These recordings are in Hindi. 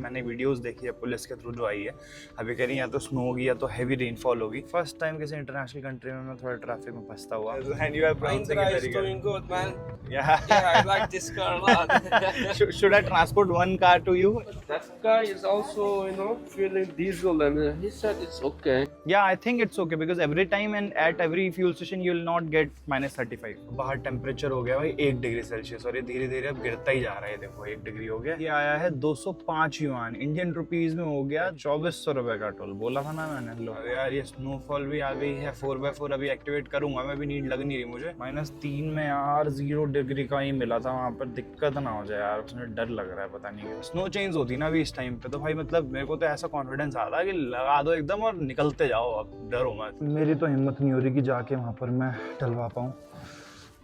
मैंने वीडियोस देखी है पुलिस के थ्रू जो आई है, अभी कह रही है या तो स्नो होगी या तो हैवी रेनफॉल होगी। फर्स्ट टाइम किसी इंटरनेशनल कंट्री में मैं थोड़ा ट्रैफिक में फंसता हुआ। And you are pronouncing it very good. Doing good, man. Yeah. Yeah, I like this car a lot. Should I transport one car to you? That guy is also, fueling diesel, and he said it's okay. Yeah, I think it's okay because every time and at every fuel station you will not get -35. बाहर टेम्परेचर हो गया भाई 1 डिग्री सेल्सियस और ये धीरे धीरे अब गिरता ही जा रहा है। देखो 1 डिग्री हो गया। ये आया है 205 युआन, इंडियन रुपीज में हो गया 2400 रुपए का टोल। बोला था ना मैंने। लो यार ये स्नोफॉल भी आ गई है। 4x4 अभी एक्टिवेट करूंगा मैं भी, नीड लग नहीं रही मुझे। -3 में यार 0 डिग्री का ही मिला था वहाँ पर। दिक्कत ना हो जाए यार, उसमें डर लग रहा है पता नहीं। स्नो चेंज होती ना अभी इस टाइम पे तो भाई मतलब मेरे को तो ऐसा कॉन्फिडेंस आता कि लगा दो एकदम और निकलते जाओ, अब डरो मत। मेरी तो हिम्मत नहीं हो रही कि जाके वहाँ पर मैं टलवा पाऊँ।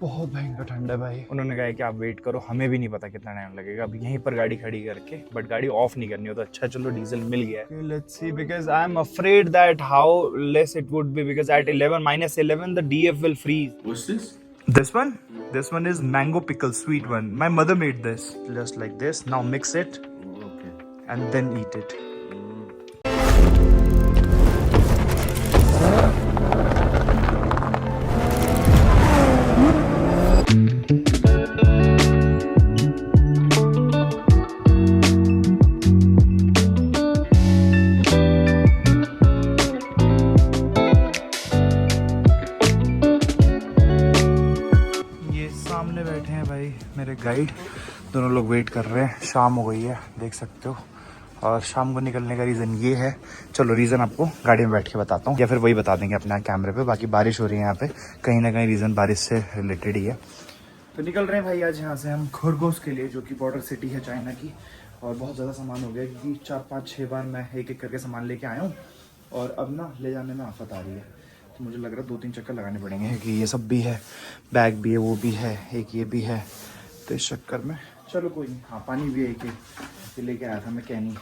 बहुत भयंकर ठंड है भाई। उन्होंने कहा कि आप वेट करो, हमें भी नहीं पता कितना टाइम लगेगा। अब यहीं पर गाड़ी खड़ी करके, बट गाड़ी ऑफ नहीं करनी हो तो अच्छा चलो डीजल मिल गया है। Let's see because I am afraid that how less it would be because at 11 -11 the DF will freeze. What's this? This one? This one is mango pickle, sweet one. My mother made this. Just like this. Now mix it Okay. and then eat it. सामने बैठे हैं भाई मेरे गाइड, दोनों लोग वेट कर रहे हैं। शाम हो गई है देख सकते हो, और शाम को निकलने का रीज़न ये है। चलो रीज़न आपको गाड़ी में बैठ के बताता हूँ या फिर वही बता देंगे अपने कैमरे पे। बाकी बारिश हो रही है यहाँ पे, कहीं ना कहीं रीज़न बारिश से रिलेटेड ही है। तो निकल रहे हैं भाई आज यहाँ से हम खरगोश के लिए, जो कि बॉर्डर सिटी है चाइना की। और बहुत ज़्यादा सामान हो गया क्योंकि 4-5-6 बार मैं एक एक करके सामान लेके आया हूँ और अब ना ले जाने में आफत आ रही है। तो मुझे लग रहा है 2-3 चक्कर लगाने पड़ेंगे कि ये सब भी है, बैग भी है, वो भी है, एक ये भी है। तो इस चक्कर में चलो कोई नहीं। हाँ पानी भी है एक ये लेके आया था मैं कैनी।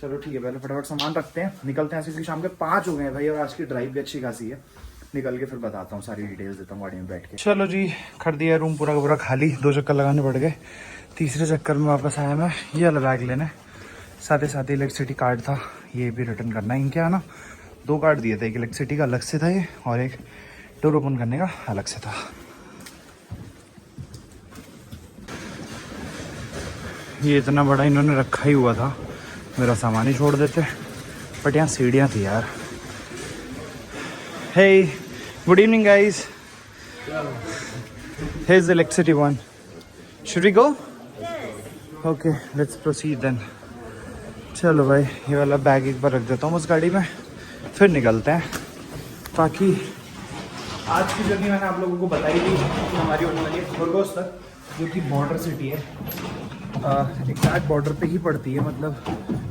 चलो ठीक है, पहले फटाफट सामान रखते हैं, निकलते हैं। क्योंकि शाम के 5 हो गए हैं भाई और आज की ड्राइव भी अच्छी खासी है। निकल के फिर बताता हूँ, सारी डिटेल्स देता हूँ गाड़ी में बैठ के। चलो जी, कर दिया रूम पूरा का पूरा खाली। 2 चक्कर लगाने पड़ गए। तीसरे चक्कर में वापस आया मैं ये वाला बैग लेने। साथ ही साथ इलेक्ट्रिसिटी कार्ड था, ये भी रिटर्न करना है। इनके यहाँ ना 2 कार्ड दिए थे, एक इलेक्ट्रिसिटी का अलग से था ये और एक डोर ओपन करने का अलग से था। ये इतना बड़ा इन्होंने रखा ही हुआ था, मेरा सामान ही छोड़ देते। बट यहाँ सीढ़ियाँ थी यार। Hey good evening guys, here's the electricity one. Should we go? Okay, let's proceed then. चलो भाई ये वाला बैग एक बार रख देता हूँ उस गाड़ी में, फिर निकलते हैं। बाकी आज की जर्नी मैंने आप लोगों को बताई थी कि हमारी होने वाली है खरगोश तक, जो कि बॉर्डर सिटी है। एग्जैक्ट बॉर्डर पे ही पड़ती है, मतलब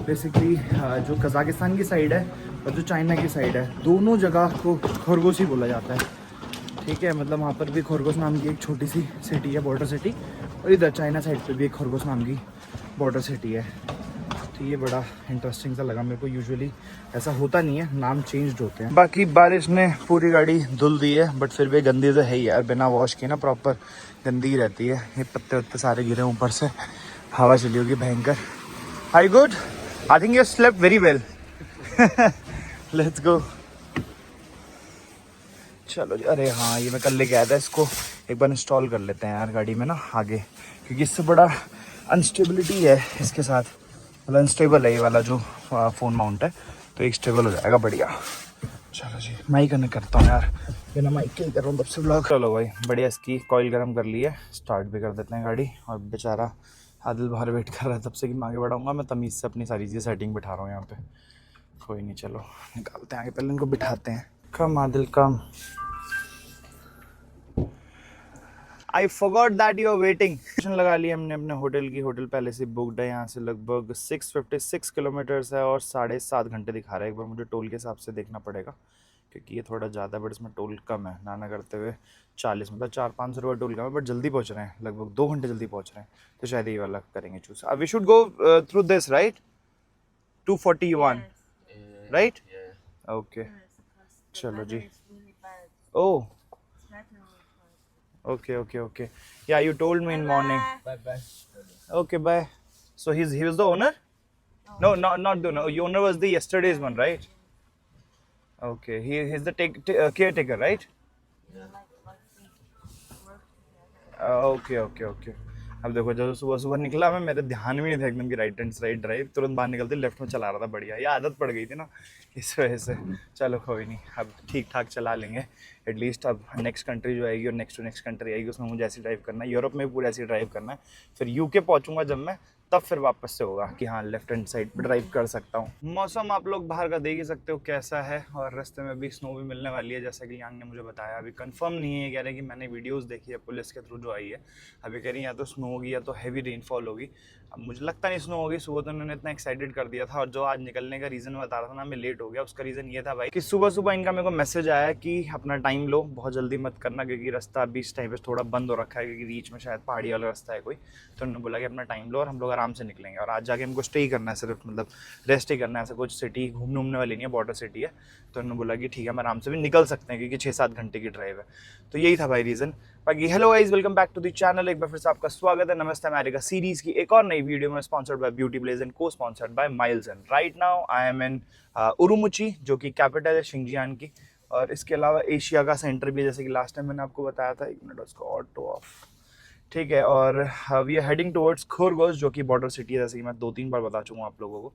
बेसिकली जो कज़ाकिस्तान की साइड है और जो चाइना की साइड है, दोनों जगह को खरगोश ही बोला जाता है। ठीक है, मतलब वहाँ पर भी खरगोश नाम की एक छोटी सी सिटी है, बॉर्डर सिटी, और इधर चाइना साइड पे भी एक खरगोश नाम की बॉर्डर सिटी है। तो ये बड़ा इंटरेस्टिंग सा लगा मेरे को। यूजुअली ऐसा होता नहीं है, नाम चेंज होते हैं। बाकी बारिश ने पूरी गाड़ी धुल दी है, बट फिर भी गंदी तो है ही यार, बिना वॉश किए ना प्रॉपर गंदी रहती है। ये पत्ते वत्ते सारे गिरे ऊपर से, हवा चली होगी भयंकर। I good, I think you slept very well. Let's go. चलो जी, अरे हाँ ये मैं कल लेके आया था, इसको एक बार इंस्टॉल कर लेते हैं यार गाड़ी में ना आगे, क्योंकि इससे बड़ा अनस्टेबिलिटी है इसके साथ। मतलब अनस्टेबल है ये वाला जो फ़ोन माउंट है, तो एक स्टेबल हो जाएगा बढ़िया। चलो जी, माइक कनेक्ट करता हूँ यार, बिना माइक के ही कर रहा हूँ तब से ब्लॉग। चलो भाई बढ़िया, इसकी कॉइल गर्म कर ली है, स्टार्ट भी कर देते हैं गाड़ी। और बेचारा आदिल बाहर वेट कर रहा है तब से कि मैं आगे बढ़ाऊँगा। मैं तमीज़ से अपनी सारी चीज़ें सेटिंग बिठा रहा हूँ यहाँ पे। कोई नहीं, चलो निकालते हैं आगे, पहले इनको बिठाते हैं। कम आदिल कम। I forgot that you are waiting. लगा ली हमने अपने होटल की, होटल पहले से बुकड है। यहाँ से लगभग 656 किलोमीटर्स है और 7.5 घंटे दिखा रहा है। एक बार मुझे टोल के हिसाब से देखना पड़ेगा क्योंकि ये थोड़ा ज़्यादा, बट इसमें टोल कम है। नाना करते हुए 40, मतलब 400-500 रुपये टोल कम है, बट जल्दी पहुँच रहे हैं, लगभग 2 घंटे जल्दी पहुँच रहे हैं। तो शायद ये वाला करेंगे choose. We should go through this right, 241 right? Okay चलो जी। Oh okay, yeah, you told me in morning. Bye bye. Okay, bye. So he was the owner? No, not the no. Owner was the yesterday's one, right? Okay, he's the caretaker, right? Okay okay okay. अब देखो जब सुबह सुबह निकला मैं, मेरे ध्यान में नहीं था एकदम कि राइट हैंड साइड ड्राइव, तुरंत बाहर निकलते लेफ्ट में चला रहा था। बढ़िया, ये आदत पड़ गई थी ना इस वजह से। चलो कोई नहीं, अब ठीक ठाक चला लेंगे एटलीस्ट। अब नेक्स्ट कंट्री जो आएगी और नेक्स्ट टू नेक्स्ट कंट्री आएगी उसमें मुझे ऐसी ड्राइव करना है, यूरोप में भी पूरा ऐसी ड्राइव करना है। फिर यूके पहुंचूंगा जब मैं, तब फिर वापस से होगा कि हाँ लेफ्ट हैंड साइड पर ड्राइव कर सकता हूँ। मौसम आप लोग बाहर का देख ही सकते हो कैसा है, और रास्ते में भी स्नो भी मिलने वाली है जैसा कि यांग ने मुझे बताया। अभी कंफर्म नहीं है, कह रहे हैं कि मैंने वीडियोस देखी है पुलिस के थ्रू जो आई है। अभी कह रही है या तो स्नो होगी या तो हैवी रेनफॉल होगी। अब मुझे लगता नहीं स्नो होगी। सुबह तो उन्होंने इतना एक्साइटेड कर दिया था, और जो आज निकलने का रीज़न बता रहा था ना मैं लेट हो गया, उसका रीज़न ये था भाई कि सुबह सुबह इनका मेरे को मैसेज आया कि अपना टाइम लो, बहुत जल्दी मत करना, क्योंकि रास्ता अभी इस टाइम पे थोड़ा बंद हो रखा है, क्योंकि बीच में शायद पहाड़ी वाला रास्ता है कोई। तो उन्होंने बोला कि अपना टाइम लो और हम लोग आराम से निकलेंगे। और आज जाके हमको स्टे ही करना है, सिर्फ मतलब रेस्ट ही करना है, ऐसा कुछ सिटी घूमने वाली नहीं है, बॉर्डर सिटी है। तो उन्होंने बोला कि ठीक है हम आराम से भी निकल सकते हैं, क्योंकि 6-7 घंटे की ड्राइव है। तो यही था भाई रीज़न। बाकी hello guys, welcome back to the channel. एक बार फिर से आपका स्वागत है नमस्ते अमेरिका सीरीज की एक और नई वीडियो में, sponsored by Beauty Blaze and को sponsored by Miles. And right now I am in Urumqi, जो कि कैपिटल है शिंजियान की। और इसके अलावा एशिया का सेंटर भी है, जैसे कि लास्ट टाइम मैंने आपको बताया था। 1 मिनट, उसको ऑटो ऑफ, ठीक है। और वी आर हेडिंग टुवर्ड्स खरगोश, जो कि बॉर्डर सिटी है, जैसे कि मैं 2-3 बार बता चुका हूँ आप लोगों को।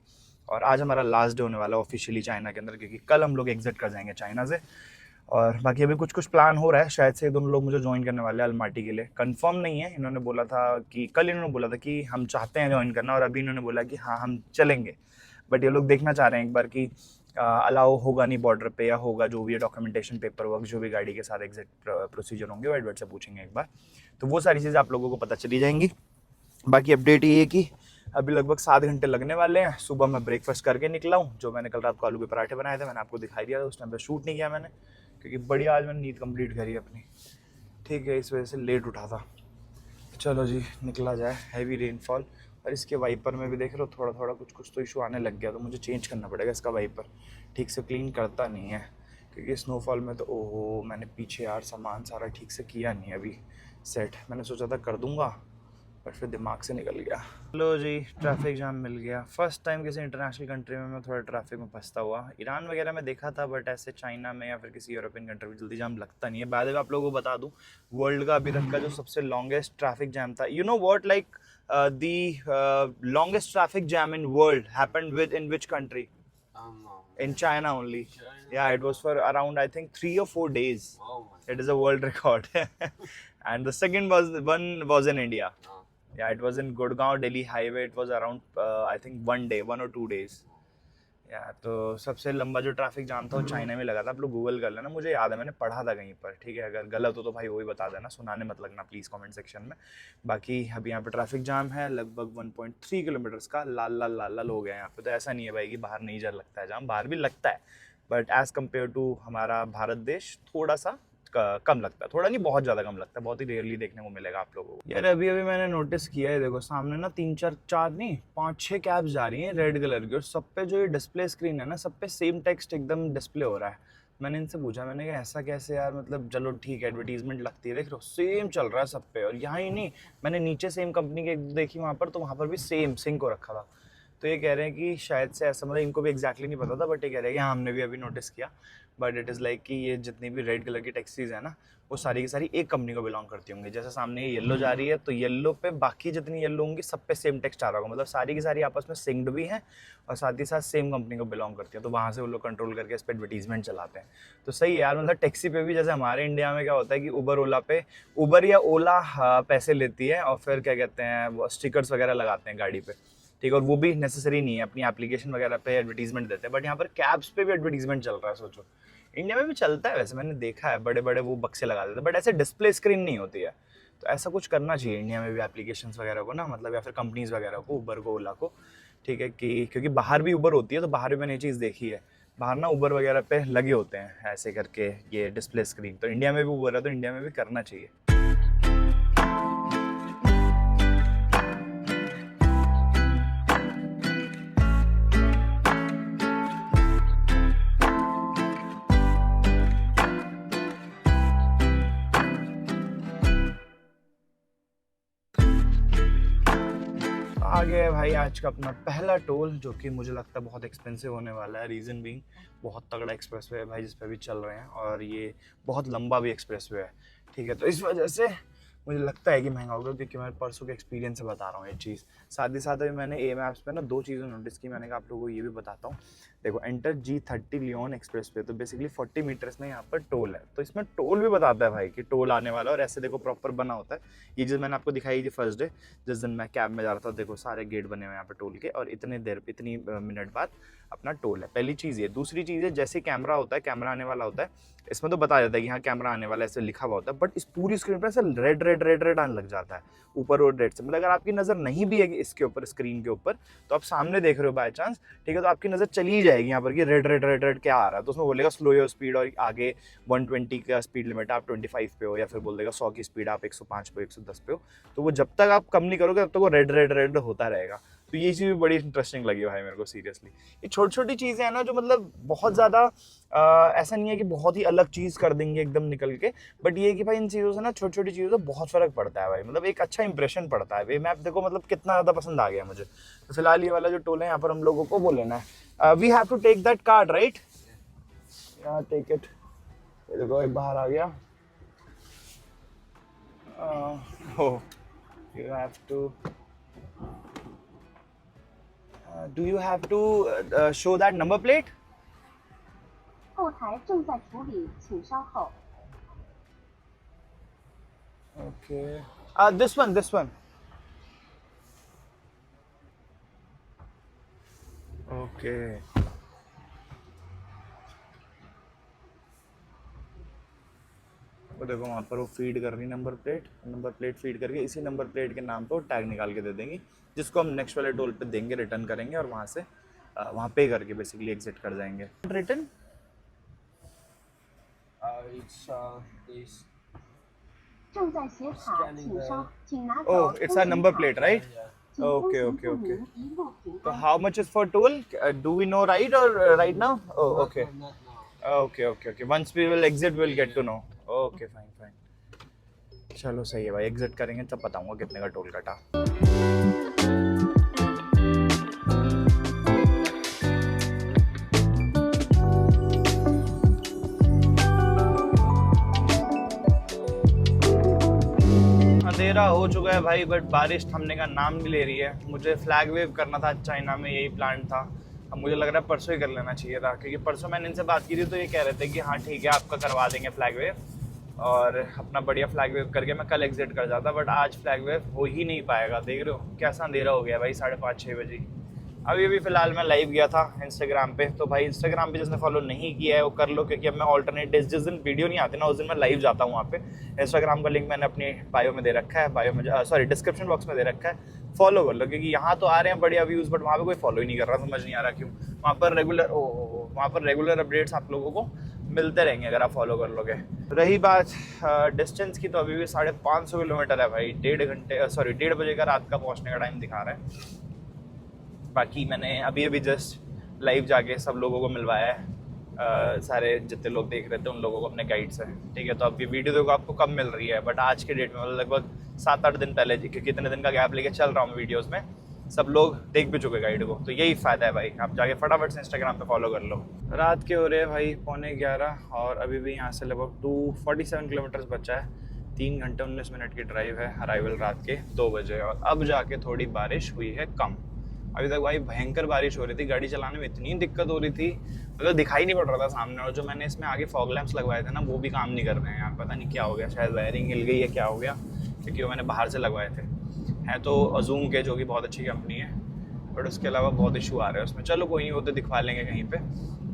और आज हमारा लास्ट डे होने वाला है ऑफिशियली चाइना के अंदर, क्योंकि कल हम लोग एग्जिट कर जाएंगे चाइना से। और बाकी अभी कुछ प्लान हो रहा है, शायद से दोनों लोग मुझे ज्वाइन करने वाले हैं अल्माटी के लिए। कंफर्म नहीं है, इन्होंने बोला था कि कल इन्होंने बोला था कि हम चाहते हैं ज्वाइन करना, और अभी इन्होंने बोला कि हाँ हम चलेंगे। बट ये लोग देखना चाह रहे हैं एक बार कि अलाउ होगा नहीं बॉर्डर पे, या होगा जो भी है डॉक्यूमेंटेशन पेपर वर्क जो भी गाड़ी के साथ एग्जिट प्रोसीजर होंगे वो एडवर्ट से पूछेंगे एक बार। तो वो सारी चीज़ें आप लोगों को पता चली जाएंगी। बाकी अपडेट ये है कि अभी लगभग 7 घंटे लगने वाले हैं। सुबह मैं ब्रेकफास्ट करके निकला हूँ, जो मैंने कल रात को आलू के पराठे बनाए थे, मैंने आपको दिखाई दिया था। उस टाइम पे शूट नहीं किया मैंने, क्योंकि बढ़िया आज मैंने नींद कंप्लीट करी अपनी, ठीक है, इस वजह से लेट उठा था। चलो जी निकला जाए। हैवी रेनफॉल, और इसके वाइपर में भी देख रहे हो थोड़ा थोड़ा कुछ तो इशू आने लग गया, तो मुझे चेंज करना पड़ेगा इसका वाइपर। ठीक से क्लीन करता नहीं है, क्योंकि स्नोफॉल में तो ओहो मैंने पीछे यार सामान सारा ठीक से किया नहीं अभी सेट। मैंने सोचा था कर दूंगा, पर फिर दिमाग से निकल गया। लो जी, ट्रैफिक जाम मिल गया। फर्स्ट टाइम किसी इंटरनेशनल कंट्री में मैं थोड़ा ट्रैफिक में फंसता हुआ। ईरान वगैरह में देखा था, बट ऐसे चाइना में या फिर किसी यूरोपियन कंट्री में जल्दी जाम लगता नहीं है। बाद में आप लोगों को बता दूं, वर्ल्ड का अभी तक का जो सबसे लॉन्गेस्ट ट्रैफिक जैम था, you know what, like the longest traffic jam in world happened with in which country? In China only. Yeah, it was for around I think 3 or 4 days. It is a world record. And the second was in India. Yeah, it was in Gurgaon Delhi highway. It was around I think 1 or 2 days. Yeah, तो सबसे लंबा जो ट्रैफिक जाम था वो चाइना में लगा था। आप लोग गूगल कर लेना, मुझे याद है मैंने पढ़ा था कहीं पर, ठीक है। अगर गलत हो तो भाई वो ही बता देना, सुनाने मत लगना प्लीज़ कमेंट सेक्शन में। बाकी अभी यहाँ पे ट्रैफिक जाम है लगभग 1.3 किलोमीटर्स का, लाल हो गया यहाँ पे। तो ऐसा नहीं है भाई कि बाहर नहीं लगता है जाम, बाहर भी लगता है, बट एज़ कम्पेयर टू हमारा भारत देश थोड़ा सा कम लगता है। थोड़ा नहीं, बहुत ज़्यादा कम लगता है, बहुत ही रेयरली देखने को मिलेगा आप लोगों को। यार अभी मैंने नोटिस किया है, देखो सामने ना 3-4 नहीं 5-6 कैब्स जा रही हैं रेड कलर की, और सब पे जो ये डिस्प्ले स्क्रीन है ना, सब पे सेम टेक्स्ट एकदम डिस्प्ले हो रहा है। मैंने इनसे पूछा, मैंने कहा ऐसा कैसे यार, मतलब चलो ठीक है एडवर्टीजमेंट लगती है, देख लो सेम चल रहा है सब पे। और यहाँ ही नहीं, मैंने नीचे सेम कंपनी के देखी वहाँ पर, तो वहाँ पर भी सेम सिंक हो रखा था। तो ये कह रहे हैं कि शायद से ऐसा, मतलब इनको भी एग्जैक्टली नहीं पता था, बट ये कह रहे हैं कि हाँ हमने भी अभी नोटिस किया। बट इट इज़ लाइक कि ये जितनी भी रेड कलर की टैक्सीज है ना, वो सारी की सारी एक कंपनी को बिलोंग करती होंगी। जैसे सामने ये येलो जा रही है, तो येलो पे बाकी जितनी येलो होंगी सब पे सेम टेक्स्ट आ रहा होगा, मतलब सारी की सारी आपस में सिंक्ड भी हैं, और साथ ही साथ सेम कंपनी को बिलोंग करती है। तो वहाँ से वो लोग कंट्रोल करके इस पर एडवर्टीजमेंट चलाते हैं। तो सही है यार, मतलब टैक्सी पे भी जैसे हमारे इंडिया में क्या होता है कि उबर या ओला पैसे लेती है, और फिर क्या कहते हैं वो स्टिकर्स वगैरह लगाते हैं गाड़ी पे, ठीक है। और वो भी नेसेसरी नहीं है, अपनी एप्लीकेशन वगैरह पे एडवर्टीजमेंट देते हैं। बट यहाँ पर कैब्स पे भी एडवर्टीजमेंट चल रहा है, सोचो। इंडिया में भी चलता है वैसे, मैंने देखा है बड़े बड़े वो बक्से लगा देते हैं, बट ऐसे डिस्प्ले स्क्रीन नहीं होती है। तो ऐसा कुछ करना चाहिए इंडिया में भी एप्लीकेशंस वगैरह को ना, मतलब या फिर कंपनीज वगैरह को, उबर को, ओला को, ठीक है। कि क्योंकि बाहर भी उबर होती है, तो बाहर भी मैंने ये चीज़ देखी है, बाहर ना उबर वगैरह पे लगे होते हैं ऐसे करके ये डिस्प्ले स्क्रीन। तो इंडिया में भी उबर है, तो इंडिया में भी करना चाहिए। भाई आज का अपना पहला टोल, जो कि मुझे लगता है बहुत एक्सपेंसिव होने वाला है। रीज़न बीइंग बहुत तगड़ा एक्सप्रेसवे है भाई जिस पे भी चल रहे हैं, और ये बहुत लंबा भी एक्सप्रेसवे है, ठीक है। तो इस वजह से मुझे लगता है कि महंगा होगा, क्योंकि मैं परसों के एक्सपीरियंस से बता रहा हूँ ये चीज़। साथ ही साथ अभी मैंने ए मैप्स पे ना 2 चीज़ें नोटिस की, मैंने कहा आप लोगों को ये भी बताता हूँ। देखो, enter G30 Leone express way, तो बेसिकली 40 मीटर्स में यहाँ पर टोल है, तो इसमें टोल भी बताता है भाई कि टोल आने वाला है, और ऐसे देखो प्रॉपर बना होता है। ये चीज़ मैंने आपको दिखाई थी फर्स्ट डे जिस दिन मैं कैब में जा रहा था। देखो सारे गेट बने हुए हैं यहाँ पर टोल के, और इतनी मिनट बाद अपना टोल है। पहली चीज़ ये। दूसरी चीज़ है, जैसे कैमरा होता है, कैमरा आने वाला होता है, इसमें तो बता देता है कि हाँ कैमरा आने वाला है, ऐसे लिखा हुआ होता है, बट इस पूरी स्क्रीन पर ऐसे रेड रेड रेड रेड आने लग जाता है ऊपर और रेड से। मतलब अगर आपकी नज़र नहीं भी है इसके ऊपर, स्क्रीन के ऊपर, तो आप सामने देख रहे हो बाय चांस, ठीक है, तो आपकी नज़र चली जाएगी यहाँ पर कि रेड रेड रेड रेड क्या आ रहा है। तो उसमें बोलेगा स्लो योर स्पीड, और आगे 120 का स्पीड लिमिट है, आप 25 पे हो, या फिर बोल देगा 100 की स्पीड आप 105 पे, 110 पे हो। तो वो जब तक आप कम नहीं करोगे तब तक वो रेड रेड रेड होता रहेगा। तो ये चीज़ भी बड़ी इंटरेस्टिंग लगी भाई मेरे को, सीरियसली। ये छोटी छोटी चीज़ें हैं ना, जो मतलब बहुत ज़्यादा ऐसा नहीं है कि बहुत ही अलग चीज़ कर देंगे एकदम निकल के, बट ये है कि भाई इन चीज़ों से ना, छोटी छोटी चीज़ों से बहुत फ़र्क पड़ता है भाई। मतलब एक अच्छा इंप्रेशन पड़ता है। वे मैप देखो मतलब कितना ज़्यादा पसंद आ गया मुझे। तो फिलहाल ये वाला जो टोल है यहाँ पर हम लोगों को वो लेना है। We have to take that card, right? Take it. ये देखो एक बाहर आ गया। You have to do you have to show that number plate? 后台正在处理，请稍后。 Okay. This one. Okay. वो देखो वहाँ पर वो फीड कर रही नंबर प्लेट फीड करके इसी नंबर प्लेट के नाम पे वो टैग निकाल के दे देंगी, जिसको हम नेक्स्ट वाले टोल पे देंगे, रिटर्न करेंगे, और वहाँ से वहाँ पे करके बेसिकली एग्जिट कर जाएंगे। Return It's this. 正在写卡，请稍，请拿走。 Oh, it's a number plate, right? Yeah. 请 Okay, 通 okay, 行证 okay. 明一路平 So 安。 how much is for toll? Do we know right or right now? Oh, okay. Not now. Okay. Once we will exit, we'll get to know. Okay, fine. चलो सही है भाई, एग्जिट करेंगे तब बताऊंगा कितने का टोल कटा। अंधेरा हो चुका है भाई, बट बारिश थमने का नाम नहीं ले रही है। मुझे फ्लैग वेव करना था चाइना में, यही प्लान था। अब मुझे लग रहा है परसों ही कर लेना चाहिए था, क्योंकि परसों मैंने इनसे बात की थी तो ये कह रहे थे कि हाँ ठीक है आपका करवा देंगे फ्लैग वेव, और अपना बढ़िया फ्लैग वेव करके मैं कल एग्जिट कर जाता। बट आज फ्लैग वेव हो ही नहीं पाएगा। देख रहे हो कैसा अंधेरा हो गया भाई, 5:30-6 बजे। अभी फिलहाल मैं लाइव गया था इंस्टाग्राम पे, तो भाई इंस्टाग्राम पे जिसने फॉलो नहीं किया है वो कर लो, क्योंकि अब मैं ऑल्टरनेट डेज, जिस दिन वीडियो नहीं आती ना उस दिन मैं लाइव जाता हूँ वहाँ पे। इंस्टाग्राम का लिंक मैंने अपनी बायो में दे रखा है, डिस्क्रिप्शन बॉक्स में दे रखा है, फॉलो कर लो, क्योंकि यहाँ तो आ रहे हैं बढ़िया व्यूज़, बट वहाँ पे कोई फॉलो ही नहीं कर रहा, समझ नहीं आ रहा क्यों। वहाँ पर रेगुलर अपडेट्स आप लोगों को मिलते रहेंगे अगर आप फॉलो कर लोगे। रही बात डिस्टेंस की, तो अभी भी 550 किलोमीटर है भाई। 1:30 बजे का रात का पहुँचने का टाइम दिखा रहा है। बाकी मैंने अभी जस्ट लाइव जाके सब लोगों को मिलवाया है, सारे जितने लोग देख रहे थे उन लोगों को अपने गाइड से, ठीक है। तो अभी वीडियो देखो आपको कब मिल रही है, बट आज के डेट में मतलब लगभग 7-8 दिन पहले, क्योंकि इतने दिन का गैप लेके चल रहा हूँ वीडियोस में, सब लोग देख भी चुके गाइड को। तो यही फ़ायदा है भाई, आप जाके फटाफट से इंस्टाग्राम पे फॉलो कर लो। रात के हो रहे हैं भाई 11:15, और अभी भी यहाँ से लगभग 247 किलोमीटर्स बचा है। 3 घंटे 19 मिनट की ड्राइव है, अराइवल रात के 2 बजे। और अब जाके थोड़ी बारिश हुई है कम। अभी तक भाई भयंकर बारिश हो रही थी, गाड़ी चलाने में इतनी दिक्कत हो रही थी, मतलब दिखाई नहीं पड़ रहा था सामने। और जो मैंने इसमें आगे फॉग लैंप्स लगवाए थे ना, वो भी काम नहीं कर रहे हैं यार, पता नहीं क्या हो गया, शायद वायरिंग हिल गई है, क्या हो गया, क्योंकि वो मैंने बाहर से लगवाए थे। हैं तो अजूम के, जो कि बहुत अच्छी कंपनी है, बट उसके अलावा बहुत इशू आ रहे हैं उसमें। चलो कोई नहीं, वो तो दिखवा लेंगे कहीं पे।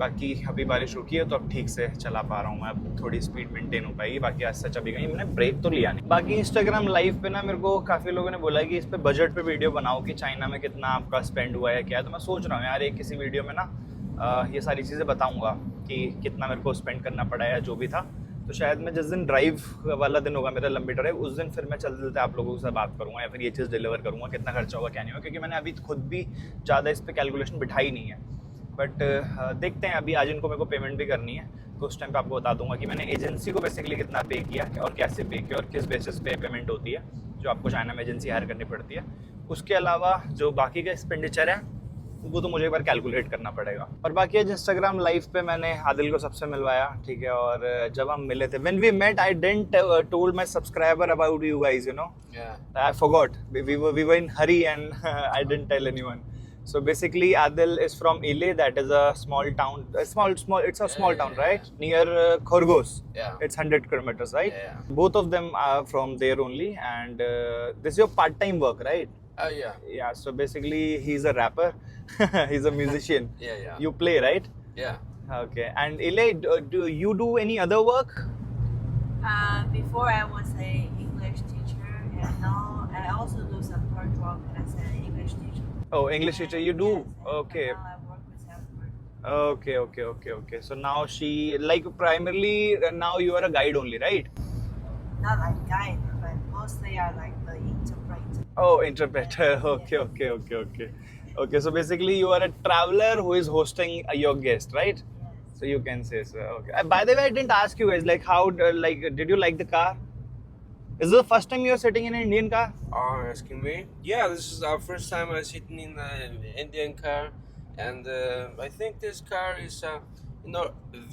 बाकी अभी बारिश रुकी है तो अब ठीक से चला पा रहा हूँ मैं, अब थोड़ी स्पीड मेंटेन हो पाएगी। बाकी आज सच अभी कहीं मैंने ब्रेक तो लिया नहीं। बाकी इंस्टाग्राम लाइव पे ना मेरे को काफ़ी लोगों ने बोला कि इस पे बजट पे वीडियो बनाओ कि चाइना में कितना आपका स्पेंड हुआ है क्या है। तो मैं सोच रहा हूँ यार एक किसी वीडियो में ना ये सारी चीज़ें बताऊँगा कि कितना मेरे को स्पेंड करना पड़ा है जो भी था। तो शायद मैं जिस दिन ड्राइव वाला दिन होगा मेरा लंबी ड्राइव, उस दिन फिर मैं चलते आप लोगों से बात करूँगा, या फिर ये चीज़ डिलीवर करूँगा कितना खर्चा होगा क्या नहीं होगा, क्योंकि मैंने अभी खुद भी ज़्यादा इस पर कैलकुलेशन बिठाई नहीं है। बट देखते हैं, अभी आज इनको मेरे को पेमेंट भी करनी है, तो उस टाइम पे आपको बता दूंगा कि मैंने एजेंसी को बेसिकली कितना पे किया और कैसे पे किया और किस बेसिस पे पेमेंट होती है, जो आपको चाइना में एजेंसी हायर करनी पड़ती है। उसके अलावा जो बाकी का एक्सपेंडिचर है वो तो मुझे एक बार कैलकुलेट करना पड़ेगा। और बाकी आज इंस्टाग्राम लाइव पे मैंने आदिल को सबसे मिलवाया, ठीक है। और जब हम मिले थे, when we met I didn't told my subscriber about you guys, you know, I forgot, we were in hurry and I didn't tell anyone. So basically, Adil is from Ile. That is a small town. It's a small town, right? Near Khargos. Yeah. It's 100 kilometers, right? Yeah. Both of them are from there only, and this is your part-time work, right? Oh yeah. Yeah. So basically, he's a rapper. He's a musician. Yeah. You play, right? Yeah. Okay. And Ile, do you do any other work? Before I was a English teacher, and now I also do some part job as an English teacher. Oh, English teacher. You do? Yes, Okay. and now I work with Salford. Okay. So now she, like, primarily now you are a guide only, right? Not like guide, but mostly I like the interpreter. Oh, interpreter. Okay. So basically, you are a traveler who is hosting your guest, right? Yes. So you can say so. Okay. By the way, I didn't ask you guys, like, how, like, did you like the car? Is this the first time you are sitting in an Indian car? Oh, asking me? Yeah, this is our first time sitting in an Indian car, and I think this car is,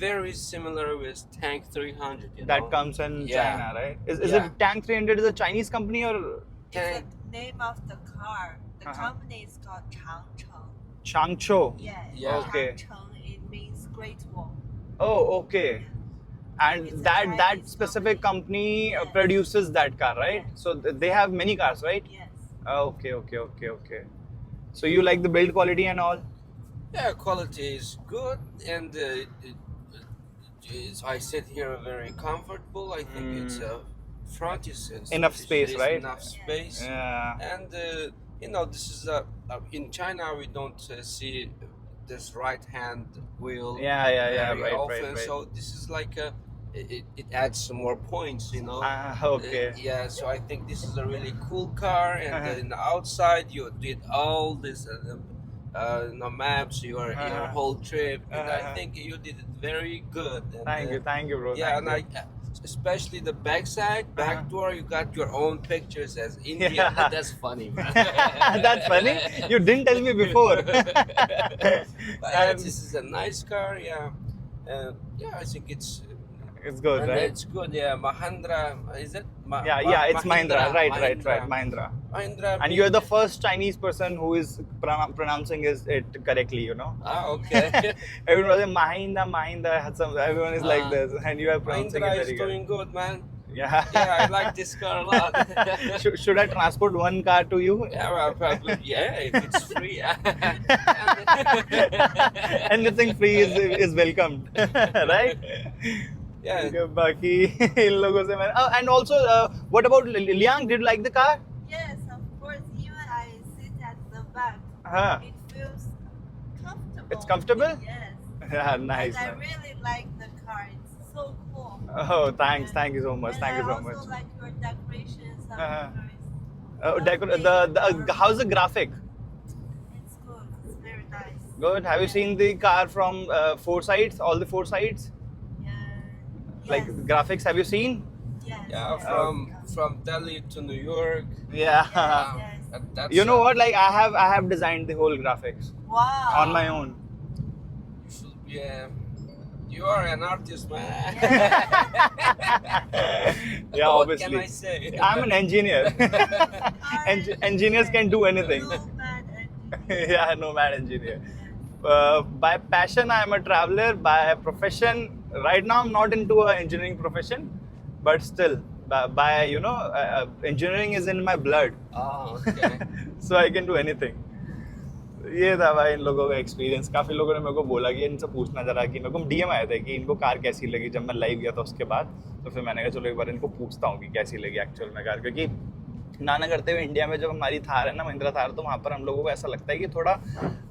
very similar with Tank 300. That comes in Yeah. China, right? Is Yeah. it Tank 300 is a Chinese company or Tank. It's the name of the car. The Uh-huh. company is called Changcheng. Changzhou? Yes. Yeah. Okay. Changcheng, it means Great Wall. Oh, okay. And It's a that Chinese specific company Yes. produces that car, right? Yes. So they have many cars, right? Yes. Okay. So you like the build quality and all? Yeah, quality is good, and I sit here very comfortable. I think it's front is Enough space, is right? Enough space, Yeah. and this is in China we don't see this right hand wheel. Yeah, very right. often. So this is like it adds some more points, Okay. Yeah, so I think this is a really cool car, and Uh-huh. in the outside you did all this maps, your Uh-huh. whole trip, and I Uh-huh. think you did it very good. And, Thank you, bro. Yeah, Thank and you. especially the backside, back Uh-huh. door, you got your own pictures as Indian. Yeah. That's funny, man. That's funny. You didn't tell me before. But this is a nice car, yeah. I think it's good, and right? it's good, yeah. Mahindra, is it? It's Mahindra. Right. Mahindra. Mahindra. And you're the first Chinese person who is pronouncing it correctly, Okay. Everyone was saying Mahindra. Everyone is like this, and you are pronouncing Mahindra it is very good. doing good, man. Yeah. Yeah, I like this car a lot. Should I transport one car to you? Yeah, well, probably. Yeah, if it's free. Anything free is welcomed, right? Yeah. बाकी इन लोगों से मैं and also what about Liang? Did you like the car? Yes, of course. Even I sit at the back. Huh. It feels comfortable. It's comfortable? Yes. Yeah, nice. And I really like the car. It's so cool. Oh, thanks. Thank you so much. And Thank you so I much. also like your decorations. Of Uh-huh. the How's the graphic? It's good. It's very nice. Good. Have you seen the car from four sides? All the four sides? Yeah. Like Yes. graphics? Have you seen? Yes. Yeah, yes. from Delhi to New York. Yeah. Yes. That's, You know what? Like I have designed the whole graphics Wow. on my own. You should be. You are an artist, man. Yeah, What obviously. can I say? I'm an engineer. Engineers can do anything. Nomad engineer. Yeah, nomad engineer. By passion, I am a traveler. By profession, right now I'm not into an engineering profession, but still, by engineering is in my blood, Oh, okay. so I can do anything. ये था भाई इन लोगों का एक्सपीरियंस। काफ़ी लोगों ने मेरे को बोला कि इनसे पूछना जरा कि मेरे को डीएम आया था कि इनको कार कैसी लगी जब मैं लाइव गया था उसके बाद। तो फिर मैंने कहा चलो एक बार इनको पूछता हूँ कि कैसी लगी एक्चुअल में कार, क्योंकि ना करते हुए इंडिया में जब हमारी थार है ना, महिंद्रा थार, तो वहाँ पर हम लोगों को ऐसा लगता है कि थोड़ा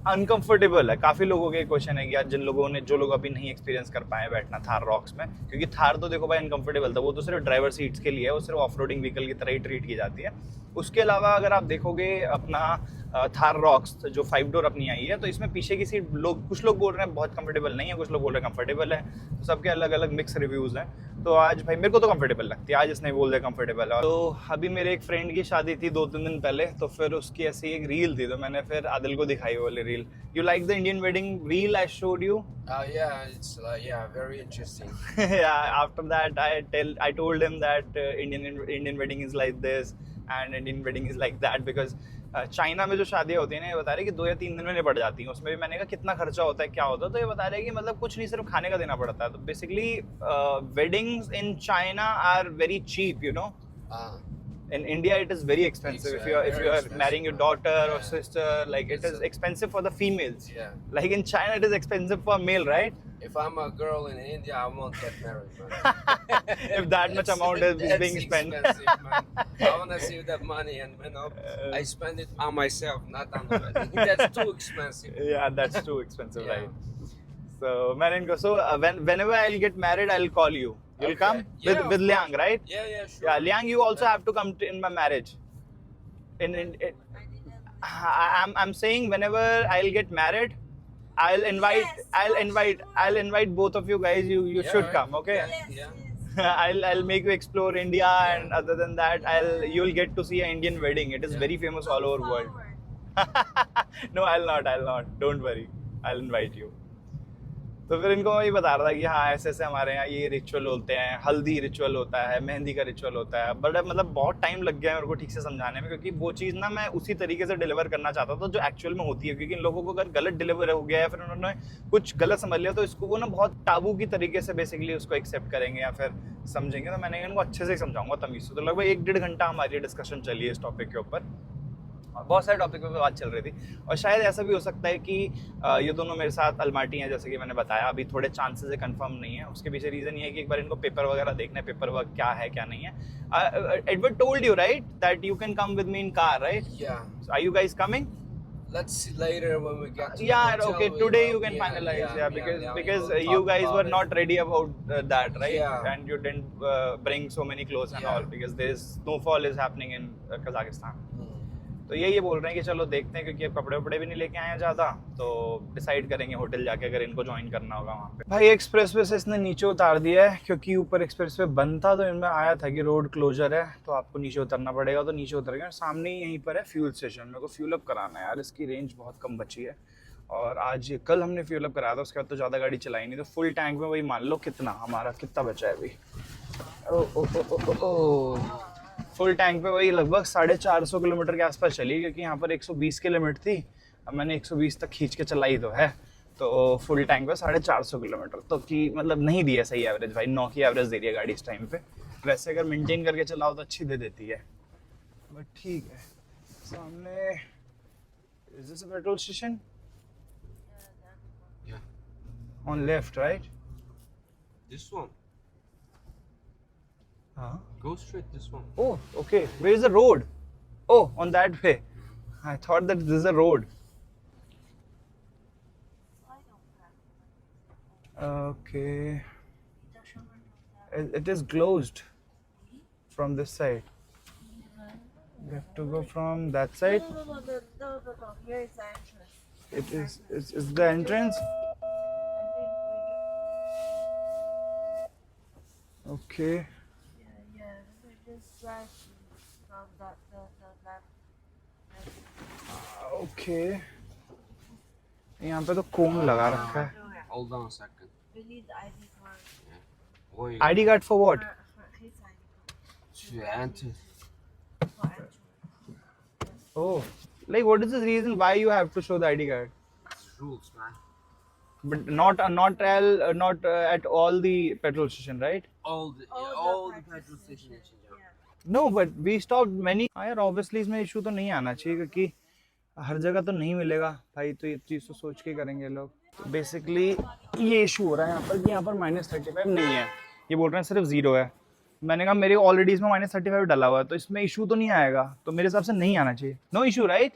अनकंफर्टेबल है। काफी लोगों के क्वेश्चन है कि यार जो लोग अभी नहीं एक्सपीरियंस कर पाए बैठना थार रॉक्स में, क्योंकि थार तो देखो भाई अनकंफर्टेबल था, वो तो सिर्फ ड्राइवर सीट्स के लिए है, वो सिर्फ ऑफ रोडिंग व्हीकल की तरह ही ट्रीट की जाती है। उसके अलावा अगर आप देखोगे अपना थार रॉक्स जो 5 डोर अपनी आई है, तो इसमें पीछे की सीट कुछ लोग बोल रहे हैं बहुत कंफर्टेबल नहीं है, कुछ लोग बोल रहे हैं कंफर्टेबल है, तो सबके अलग अलग मिक्स रिव्यूज हैं। तो आज भाई मेरे को तो कंफर्टेबल लगती है, आज इसने बोल दिया कंफर्टेबल है। तो अभी मेरे एक फ्रेंड की शादी थी 2-3 दिन पहले, तो फिर उसकी ऐसी एक रील थी, तो मैंने फिर आदिल को दिखाई वो वाली reel. You like the Indian wedding reel I showed you? Yeah, it's very interesting. Yeah, after that I told him that Indian wedding is like this and Indian wedding is like that, because China में जो शादियाँ होती है ना, ये बता रहे कि 2 या 3 दिन में निपट जाती हैं। उसमें भी मैंने कहा कितना खर्चा होता है, क्या होता है, तो ये बता रहे कि मतलब कुछ नहीं, सिर्फ खाने का देना पड़ता है। तो basically weddings in China are very cheap, you know. In India it is very expensive. If you are marrying your daughter or sister, like it is expensive for the females. Yeah. Like in China it is expensive for male, right? If I'm a girl in India, I won't get married, man. If that much amount is being spent. Expensive, man. I want to save that money and I spend it on myself, not on the wedding. That's too expensive. Yeah, that's too expensive, Yeah. right? So whenever I'll get married, I'll call you. You'll Okay. come Yeah, with of Liang, right? Yeah, sure. Yeah, Liang, you also have to come in my marriage. I'm saying whenever I'll get married, I'll invite both of you guys. You Yeah, should right. come, okay? Yeah. I'll make you explore India, and other than that, you'll get to see an Indian wedding. It is very famous all over world. No, I'll not. Don't worry. I'll invite you. तो फिर इनको वही बता रहा था कि हाँ ऐसे ऐसे हमारे यहाँ ये रिचुअल होते हैं, हल्दी रिचुअल होता है, मेहंदी का रिचुअल होता है। बट मतलब बहुत टाइम लग गया मेरे को ठीक से समझाने में, क्योंकि वो चीज़ ना मैं उसी तरीके से डिलीवर करना चाहता था जो एक्चुअल में होती है। क्योंकि इन लोगों को अगर गलत डिलीवर हो गया या फिर उन्होंने कुछ गलत समझ लिया, तो इसको वो ना बहुत टाबू की तरीके से बेसिकली उसको एक्सेप्ट करेंगे या फिर समझेंगे। तो मैंने इनको अच्छे से समझाऊंगा तमीज़ से। तो लगभग 1-1.5 घंटा हमारी डिस्कशन चली है इस टॉपिक के ऊपर। बहुत सारे टॉपिक पे बात चल रही थी, और शायद ऐसा भी हो सकता है कि ये दोनों मेरे साथ अलमाटी हैं, जैसे कि मैंने बताया। अभी थोड़े चांसेस है, कंफर्म नहीं है। उसके पीछे रीज़न ये है कि एक बार इनको पेपर वगैरह देखना है, पेपर वर्क क्या है क्या नहीं है। Edward told you right that you can come with me in car, right? Yeah. Are you guys coming? Let's see later when we get to the Yeah, hotel, okay. Today you can finalize, because you guys were not ready about that, right? Yeah. And you didn't bring so many clothes and all, because there is snowfall is happening in Kazakhstan. तो ये बोल रहे हैं कि चलो देखते हैं, क्योंकि अब कपड़े वपड़े भी नहीं लेके आए हैं ज़्यादा, तो डिसाइड करेंगे होटल जाके अगर इनको ज्वाइन करना होगा वहाँ पे। भाई एक्सप्रेसवे से इसने नीचे उतार दिया है, क्योंकि ऊपर एक्सप्रेसवे बंद था, तो इनमें आया था कि रोड क्लोजर है तो आपको नीचे उतरना पड़ेगा। तो नीचे उतर गए। सामने ही यहीं पर है फ्यूल स्टेशन। मेरे को फ्यूल अप कराना है यार, इसकी रेंज बहुत कम बची है। और कल हमने फ्यूल अप कराया था, उसके बाद तो ज़्यादा गाड़ी चलाई नहीं। तो फुल टैंक में वही मान लो हमारा कितना बचा है अभी। फुल टैंक पे वही लगभग 450 किलोमीटर के आसपास चली, क्योंकि यहाँ पर 120 की लिमिट थी। अब मैंने 120 तक खींच के चलाई तो है, तो फुल टैंक पे 450 किलोमीटर तो की मतलब नहीं दी है सही एवरेज। भाई 9 की एवरेज दे रही है गाड़ी इस टाइम पे। वैसे अगर मेंटेन करके चलाओ तो अच्छी दे देती है, बट ठीक है। सामने is this a petrol station? On left, right? This one. Go straight this one. Oh, okay. Where is the road? Oh, on that way. I thought that this is a road. Okay. It is closed from this side. You have to go from that side. No. Here is the entrance. It is the entrance. Okay. We just drive from the left. Okay. यहाँ पे तो कोन लगा रखा है। Hold on a second. We need ID card. Where you ID card for what? For his ID card. to enter? For entry. Oh, like what is the reason why you have to show the ID card? It's rules, man. But not at all the petrol station, right? All the petrol petrol stations. Yeah. No, but we stopped many. हाँ यार, obviously इसमें इशू तो नहीं आना चाहिए, क्योंकि हर जगह तो नहीं मिलेगा भाई, तो ये चीज़ तो सोच के करेंगे लोग। तो बेसिकली ये इशू हो रहा है यहाँ पर कि यहाँ पर -35 नहीं है, ये बोल रहे हैं सिर्फ 0 है। मैंने कहा मेरे ऑलरेडी इसमें -35 डला हुआ है, तो इसमें इशू तो नहीं आएगा, तो मेरे हिसाब से नहीं आना चाहिए। No issue, right?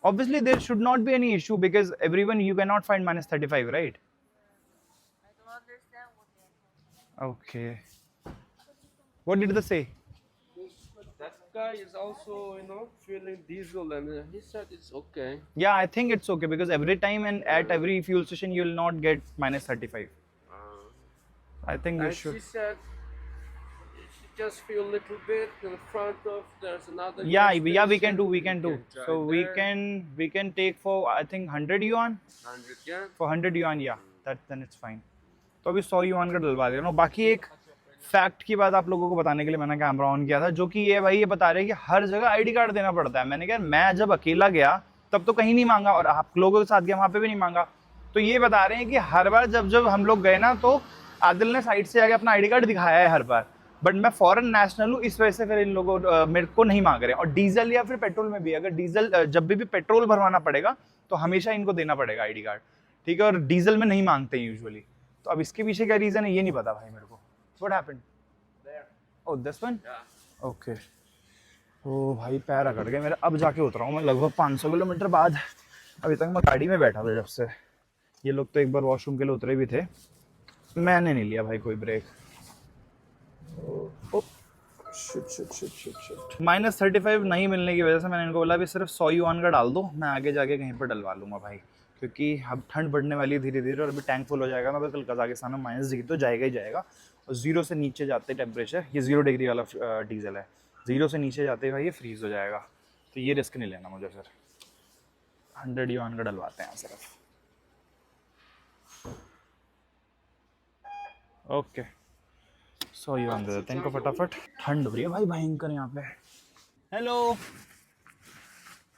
Obviously, there should not be any issue because everyone you cannot find minus 35, right? I don't understand what they are talking Okay. What did they say? That guy is also, you know, feeling diesel, and he said it's okay. Yeah, I think it's okay because every time and at every fuel station you will not get minus 35. I think you And should. she said she just feel a little bit in front of. There's another. Yeah, gas yeah, we station. can do. We can do. try So there. we can take for I think 100 yuan. 100, yeah. For 100 yuan, yeah, that then it's fine. तो अभी 100 yuan का डलवा दे रहा हूँ. बाकी एक फैक्ट की बात आप लोगों को बताने के लिए मैंने कैमरा ऑन किया था, जो कि ये भाई ये बता रहे हैं कि हर जगह आईडी कार्ड देना पड़ता है. मैंने कहा मैं जब अकेला गया तब तो कहीं नहीं मांगा और आप लोगों के साथ गया वहाँ पे भी नहीं मांगा. तो ये बता रहे हैं कि हर बार जब जब हम लोग गए ना तो आदिल ने साइड से आके अपना आईडी कार्ड दिखाया है हर बार. बट मैं फॉरेन नेशनल हूँ, इस वजह से फिर इन लोगों मेरे को नहीं मांग रहे. और डीजल या फिर पेट्रोल में भी, अगर डीजल जब भी पेट्रोल भरवाना पड़ेगा तो हमेशा इनको देना पड़ेगा आईडी कार्ड, ठीक है. और डीजल में नहीं मांगते हैं यूजुअली. तो अब इसके पीछे क्या रीजन है ये नहीं पता भाई मेरे को. What happened? Oh this one. Okay. ओ भाई पैर अकड़ गए मेरे. अब जाके उतरा हूँ मैं लगभग 500 किलोमीटर बाद. अभी तक मैं गाड़ी में बैठा था जब से. ये लोग तो एक बार वॉशरूम के लिए उतरे भी थे, मैंने नहीं लिया भाई कोई ब्रेक. माइनस 35 नहीं मिलने की वजह से मैंने इनको बोला अभी सिर्फ 100 युआन का डाल दो, मैं आगे जाके कहीं पर डलवा लूँगा भाई, क्योंकि अब ठंड बढ़ने वाली है धीरे धीरे और अभी टैंक फुल हो जाएगा ना तो कल कजाकिस्तान में माइनस डिग्री तो जाएगा ही जाएगा. और 0 से नीचे जाते टेम्परेचर, ये 0 डिग्री वाला डीजल है, 0 से नीचे जाते भाई ये फ्रीज हो जाएगा. तो ये रिस्क नहीं लेना मुझे. फिर 100 युआन का डलवाते हैं सिर्फ. ओके 100 युआन दे देते हैं इनको फटाफट. ठंड हो रही है भाई भयंकर यहाँ पे. हेलो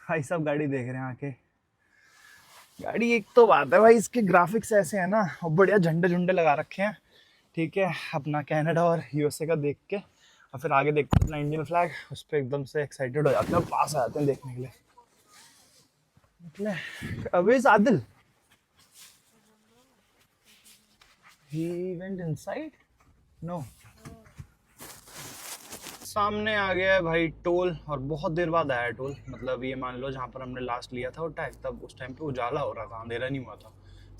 भाई सब गाड़ी देख रहे हैं आके. गाड़ी एक तो बात है भाई इसके ग्राफिक्स ऐसे हैं ना और बढ़िया झंडे झुंडे लगा रखे हैं, ठीक है. अपना कनाडा और यूएसए का देख के और फिर आगे देखते हैं अपना इंडियन फ्लैग, उस पर एकदम से एक्साइटेड हो जाते हैं और पास आ जाते हैं देखने के लिए. अबे Adil he went inside? No. सामने आ गया है भाई टोल और बहुत देर बाद आया टोल. मतलब ये मान लो जहाँ पर हमने लास्ट लिया था वो टैग तब उस टाइम पे उजाला हो रहा था, अंधेरा नहीं हुआ था,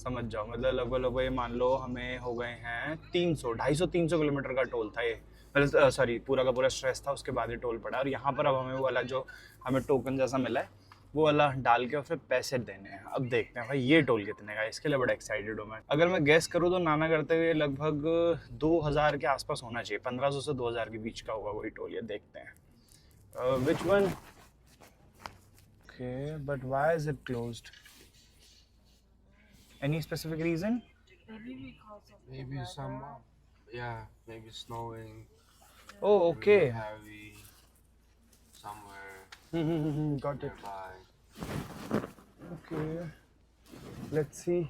समझ जाओ. मतलब लगभग ये मान लो हमें हो गए हैं 250-300 किलोमीटर का टोल था ये. मतलब सॉरी पूरा का पूरा स्ट्रेस था, उसके बाद ये टोल पड़ा. और यहाँ पर अब हमें वो वाला जो हमें टोकन जैसा मिला है वो वाला डाल के और फिर पैसे देने हैं. अब देखते हैं भाई ये टोल कितने का है, इसके लिए बड़ा एक्साइटेड हूँ मैं. अगर मैं गैस करूँ तो नाना करते हुए लगभग 2000 के आसपास होना चाहिए, 1500 से 2000 के बीच का होगा वही टोल. ये देखते हैं. Which one? Okay but why is it closed? Any specific reason? Maybe because of the Maybe weather. some, yeah, maybe snowing. Oh okay. Heavy somewhere Got it. nearby. Okay. Let's see.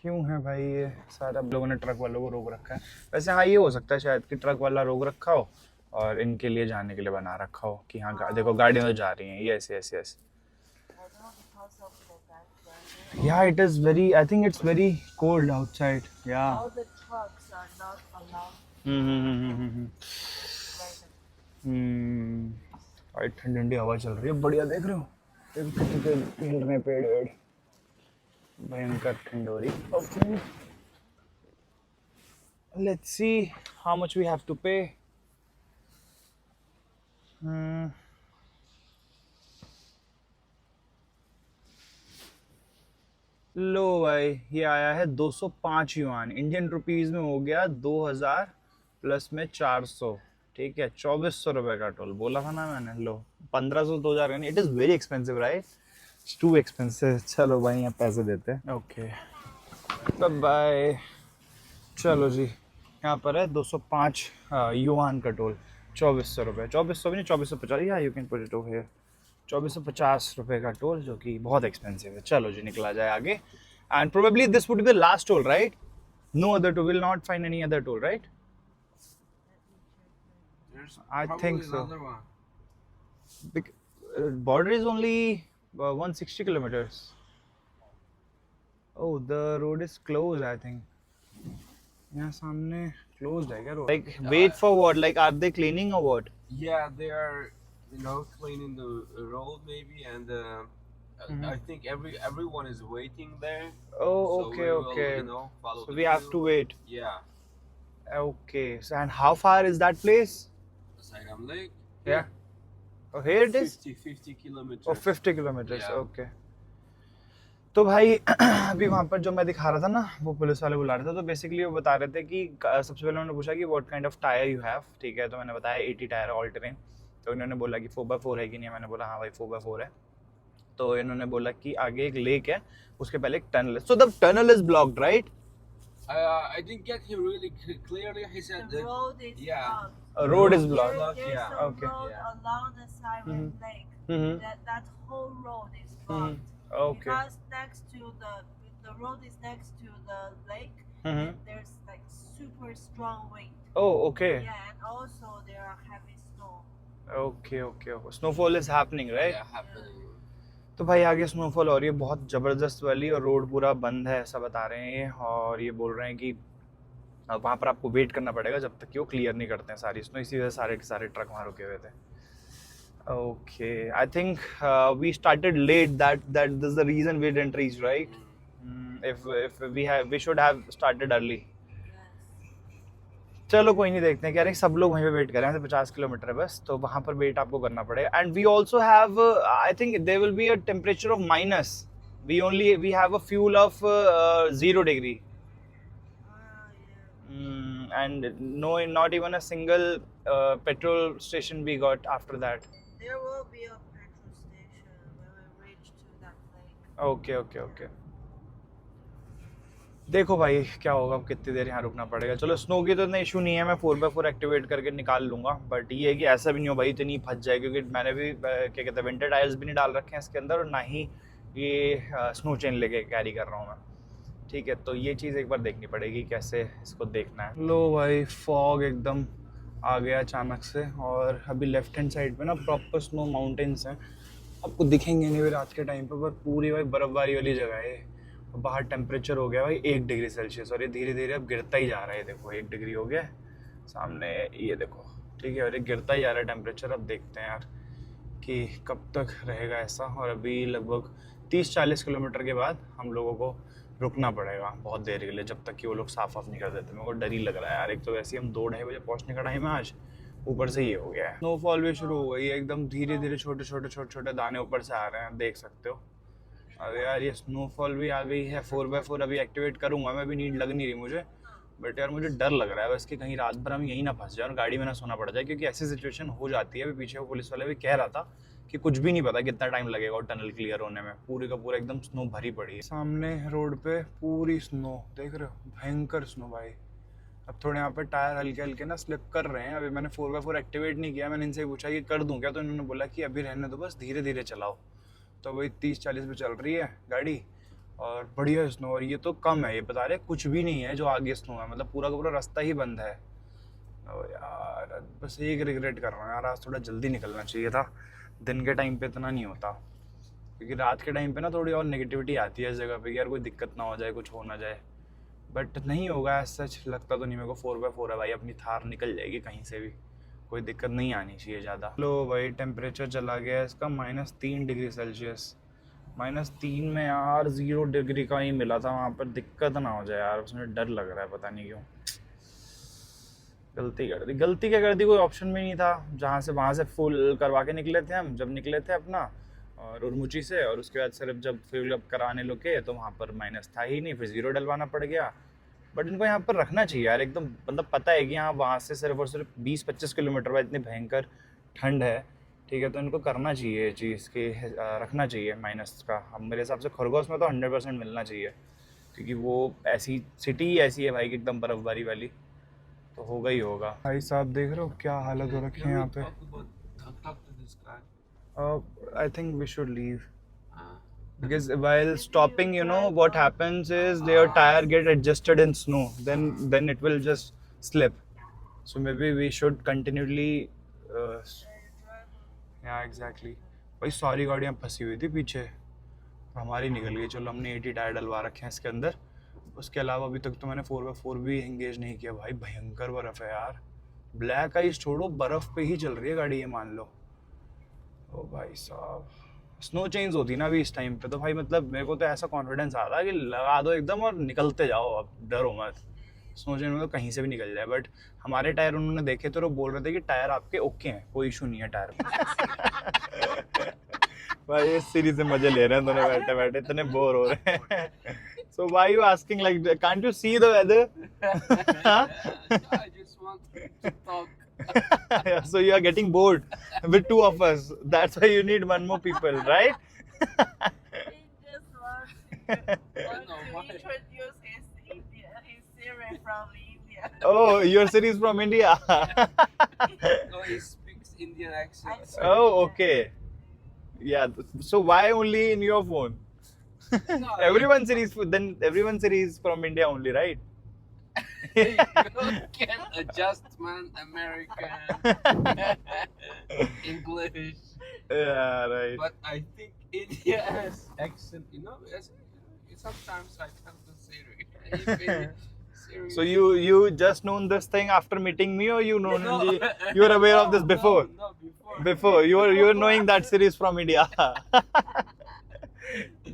क्यों है भाई ये सारा लोगों ने ट्रक वालों को रोक रखा है. वैसे हाँ ये हो सकता है शायद कि ट्रक वाला रोक रखा हो और इनके लिए जाने के लिए बना रखा हो कि हाँ देखो गाड़ियाँ तो जा रही हैं. Yes yes yes. I don't know because of the bad weather. Yeah, it is very. I think it's very cold outside. Yeah. All the trucks are not allowed हम्म. भाई ठंडी ठंडी हवा चल रही है बढ़िया. देख रहे हो हिल रहे पेड़ वेड़. भयंकर ठंड हो रही. Okay let's see how much we have to pay. लो भाई ये आया है 205 युआन. इंडियन रुपीस में हो गया 2000 प्लस में 400, ठीक है. 2400 रुपए का टोल बोला था ना मैंने. लो 1500 2000 का नहीं. It is very expensive right. It's too expensive. चलो भाई यहाँ पैसे देते हैं. Okay bye bye. चलो जी यहाँ पर है 205 युआन का टोल. 2400 रुपये. 2400 भी नहीं 2450. या you can put it over here. 2450 रुपये का टोल जो कि बहुत एक्सपेंसिव है. चलो जी निकला जाए आगे. And probably this would be the last toll right. No other toll. Will not find any other toll right. There's I probably think so. another one. Border is only 160 kilometers. Oh, the road is closed I think. यहाँ सामने closed है क्या road? Like wait for what? Like are they cleaning or what? Yeah, they are cleaning the road maybe, and Mhm. I think everyone is waiting there. Oh, So okay, we will, okay. follow So the we have queue. to wait. Yeah, Okay. So and how far is that place? Sairam Lake. Yeah. Oh, here it is. 50 kilometers. Oh, 50 kilometers. Yeah. Okay. तो भाई अभी वहाँ पर जो मैं दिखा रहा था ना, वो पुलिस वाले बुला रहे थे, तो बेसिकली वो बता रहे थे कि सबसे पहले उन्होंने पूछा कि what kind of tyre you have, ठीक है, तो मैंने बताया 80 टायर ऑल टेरेन। तो इन्होंने बोला कि 4x4 है कि नहीं, मैंने बोला हाँ भाई 4x4 है। तो इन्होंने बोला कि आगे एक लेक है, उसके पहले एक टनल है। So the tunnel is blocked, right? I didn't get him really clearly. He said The that road is yeah. blocked. Road is Road is blocked. blocked. There's Yeah. a Okay. road Yeah. along the Siren Mhm. Lake. Hmm, That whole road is blocked. Okay. Because next to the road is next to the lake, Mhm. and there's like super strong wind. Oh okay Yeah, and also there are heavy snow. Okay okay. Snowfall is happening, right? Yeah, happening. तो भाई आगे स्नोफॉल हो रही है बहुत ज़बरदस्त वाली, और रोड पूरा बंद है ऐसा बता रहे हैं ये, और ये बोल रहे हैं कि वहाँ पर आपको वेट करना पड़ेगा जब तक कि वो क्लियर नहीं करते हैं सारी स्नो, इसी वजह से सारे के सारे ट्रक वहाँ रुके हुए थे। Okay, I think we started late, that is the reason we didn't reach, right? If we should have started early. Yes. चलो कोई नहीं, देखते हैं। कह रहे हैं सब लोग वहीं पे वेट कर रहे हैं, 50 किलोमीटर है बस, तो वहाँ पर वेट आपको करना पड़ेगा। And we also have, I think there will be a temperature of minus, we have a fuel of 0 degree, Yeah. and no, not even a single petrol station we got after that. There will be a petrol station when we reach to that lake. Okay okay okay. देखो भाई क्या होगा, अब कितनी देर यहाँ रुकना पड़ेगा। चलो स्नो की तो इतना इशू नहीं है, मैं 4x4 एक्टिवेट करके निकाल लूँगा, बट ये है कि ऐसा भी नहीं हो भाई इतनी फंस जाए, क्योंकि मैंने भी क्या कहते हैं विंटर टायर्स भी नहीं डाल रखे हैं इसके अंदर, और ना ही ये स्नो चेन लेके कैरी कर रहा हूँ मैं, ठीक है। तो ये चीज़ एक बार देखनी पड़ेगी कैसे इसको देखना है। लो भाई फॉग एकदम आ गया अचानक से, और अभी लेफ्ट हैंड साइड पे ना प्रॉपर स्नो माउंटेन्स हैं, आपको दिखेंगे नहीं भी रात के टाइम पे, पर पूरी भाई बर्फ़बारी वाली जगह है। बाहर टेम्परेचर हो गया भाई 1 डिग्री सेल्सियस, और ये धीरे धीरे अब गिरता ही जा रहा है। देखो 1 डिग्री हो गया सामने, ये देखो, ठीक है, और ये गिरता ही जा रहा है टेम्परेचर। अब देखते हैं यार कि कब तक रहेगा ऐसा। और अभी लगभग 30-40 किलोमीटर के बाद हम लोगों को रुकना पड़ेगा बहुत देर के लिए, जब तक कि वो लोग साफ ऑफ नहीं कर देते। मेरे को डर ही लग रहा है यार, एक तो वैसे ही हम 2-2:30 बजे पहुँचने का टाइम है आज, ऊपर से ये हो गया है। स्नोफॉल भी शुरू हो गई है, एकदम धीरे धीरे छोटे छोटे दाने ऊपर से आ रहे हैं, देख सकते हो। अरे यार ये स्नोफॉल भी आ गई है। 4x4 अभी एक्टिवेट करूँगा मैं, भी नीड लग नहीं रही मुझे, बट यार मुझे डर लग रहा है बस कि कहीं रात भर हम यहीं ना फंस जाए और गाड़ी में ना सोना पड़ जाए, क्योंकि ऐसी सिचुएशन हो जाती है। अभी पीछे वो पुलिस वाले भी कह रहा था कि कुछ भी नहीं पता कितना टाइम लगेगा और टनल क्लियर होने में, पूरी का पूरा एकदम स्नो भरी पड़ी है। सामने रोड पे पूरी स्नो देख रहे हो, भयंकर स्नो भाई। अब थोड़े यहाँ पे टायर हल्के हल्के ना स्लिप कर रहे हैं। अभी मैंने 4x4 एक्टिवेट नहीं किया, मैंने इनसे पूछा कि कर दूँ क्या, तो इन्होंने बोला कि अभी रहने दो, बस धीरे धीरे चलाओ। तो वही 30-40 पे चल रही है गाड़ी, और बढ़िया स्नो। और ये तो कम है, ये बता रहे कुछ भी नहीं है जो आगे स्नो है, मतलब पूरा का पूरा रास्ता ही बंद है। और यार बस एक रिग्रेट कर रहा हूँ यार, आज थोड़ा जल्दी निकलना चाहिए था। दिन के टाइम पे इतना नहीं होता, क्योंकि रात के टाइम पे ना थोड़ी और नेगेटिविटी आती है इस जगह पे कि यार कोई दिक्कत ना हो जाए, कुछ हो ना जाए, बट नहीं होगा सच लगता तो नहीं मेरे को। 4x4 है भाई, अपनी थार निकल जाएगी कहीं से भी, कोई दिक्कत नहीं आनी चाहिए ज़्यादा। लो भाई टेम्परेचर चला गया है इसका -3 डिग्री सेल्सियस। -3 में यार 0 डिग्री का ही मिला था वहाँ पर, दिक्कत ना हो जाए यार, उसमें डर लग रहा है पता नहीं क्यों। गलती कर दी। गलती क्या कर दी, कोई ऑप्शन भी नहीं था। जहाँ से वहाँ से फुल करवा के निकले थे हम, जब निकले थे अपना और उर्मुची से, और उसके बाद सिर्फ जब फिल अप कराने लगे तो वहाँ पर माइनस था ही नहीं, फिर 0 डलवाना पड़ गया। बट इनको यहाँ पर रखना चाहिए यार एकदम, मतलब पता है कि यहाँ वहाँ से सिर्फ और सिर्फ 20-25 किलोमीटर बाद इतनी भयंकर ठंड है, ठीक है, तो इनको करना चाहिए ये चीज़ की, रखना चाहिए माइनस का। अब मेरे हिसाब से खरगोश में तो 100% मिलना चाहिए, क्योंकि वो ऐसी सिटी ही ऐसी है भाई कि एकदम बर्फबारी वाली, तो होगा ही होगा। भाई साहब देख रहे हो क्या हालत हो रखी है यहाँ पे। Talk to this guy. I think we should leave. Because while stopping, you know, what happens is their tire get adjusted in snow. Then it will just slip. So maybe we should continually. Yeah, exactly. भाई सारी गाड़ियाँ फंसी हुई थी पीछे, हमारी निकल गई। चलो हमने 80 टायर डलवा रखे हैं इसके अंदर। उसके अलावा अभी तक तो मैंने 4x4 भी एंगेज नहीं किया। भाई भयंकर बर्फ़ है यार, ब्लैक आइस छोड़ो, बर्फ़ पे ही चल रही है गाड़ी, ये मान लो। ओ भाई साहब, स्नो चेंज होती ना अभी इस टाइम पे तो भाई मतलब मेरे को तो ऐसा कॉन्फिडेंस आता है कि लगा दो एकदम और निकलते जाओ, अब डरो मत। स्नो चेंज में तो कहीं से भी निकल जाए, बट हमारे टायर उन्होंने देखे तो वो बोल रहे थे कि टायर आपके ओके हैं, कोई इशू नहीं है टायर में। भाई इस सीरीज से मजे ले रहे हैं दोनों बैठे बैठे, इतने बोर हो रहे हैं। So why you asking like that? Can't you see the weather? I just want to talk. So you are getting bored with two of us. That's why you need one more people, right? He just wants No, to why? introduce his series from India. Oh, your series from India. No, he speaks Indian accent. Oh, okay. Yeah. So why only in your phone? No, Everyone series from India only, right? you can adjust, man. American, English, Yeah, right. but I think India has accent. You know, sometimes I tell the Siri. Siri. So you just known this thing after meeting me, or you you were aware of this before? No, before. Before you were knowing that series from India.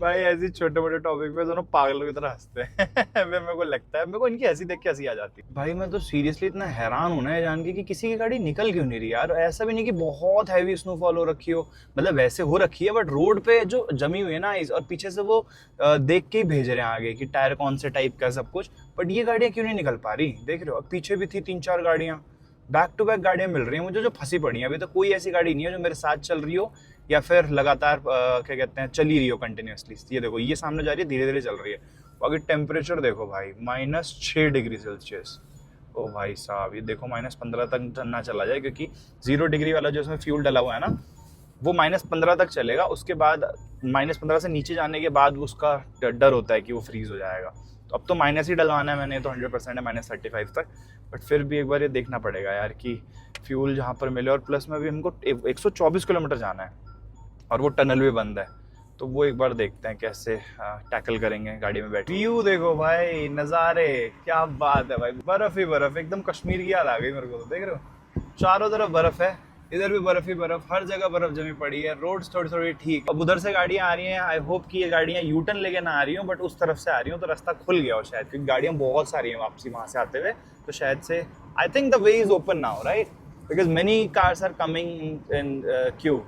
भाई ऐसी छोटे मोटे टॉपिक पे दोनों पागलों की तरह हंसते हैं। मेरे को लगता है, मेरे को इनकी हंसी देख के हंसी आ जाती है। भाई मैं तो सीरियसली इतना हैरान हूं ना ये जान के कि किसी की गाड़ी निकल क्यों नहीं रही यार। ऐसा भी नहीं कि बहुत हैवी स्नोफॉल हो रखी हो, मतलब वैसे हो रखी है बट रोड पे जो जमी हुई है ना और पीछे से वो देख के ही भेज रहे हैं आगे कि टायर कौन से टाइप का सब कुछ, बट ये गाड़ियां क्यों नहीं निकल पा रही। देख रहे हो, अब पीछे भी थी 3-4 गाड़ियां, बैक टू बैक गाड़ियां मिल रही हैं मुझे जो फंसी पड़ी हैं। अभी तो कोई ऐसी गाड़ी नहीं है जो मेरे साथ चल रही हो या फिर लगातार क्या कहते हैं चली रही हो कंटिन्यूसली। ये देखो ये सामने जा रही है, धीरे धीरे चल रही है। बाकी टेम्परेचर देखो भाई -6 डिग्री सेल्सियस। ओ भाई साहब ये देखो -15 तक ना चला जाए, क्योंकि 0 डिग्री वाला जो इसमें फ्यूल डला हुआ है ना वो -15 तक चलेगा। उसके बाद -15 से नीचे जाने के बाद उसका डर होता है कि वो फ्रीज हो जाएगा। तो अब तो माइनस ही डलवाना है मैंने, तो 100% है -35 तक। बट फिर भी एक बार ये देखना पड़ेगा यार कि फ्यूल जहाँ पर मिले, और प्लस में भी हमको 124 किलोमीटर जाना है और वो टनल भी बंद है, तो वो एक बार देखते हैं कैसे टैकल करेंगे गाड़ी में बैठ। व्यू देखो भाई, नज़ारे क्या बात है भाई, बर्फ ही बर्फ, एकदम कश्मीर की याद आ गई मेरे को। तो देख रहे हो चारों तरफ बर्फ है, इधर भी बर्फ ही बर्फ, हर जगह बर्फ जमी पड़ी है। रोड्स थोड़ी थोड़ी ठीक, अब उधर से गाड़ियाँ आ रही हैं। आई होप कि ये गाड़ियाँ यू टर्न लेके ना आ रही हो, बट उस तरफ से आ रही हो तो रास्ता खुल गया हो शायद, क्योंकि गाड़ियाँ बहुत सारी हैं वापसी वहाँ से आते हुए। तो शायद से I think the way is open now, right, because many cars are coming in queue,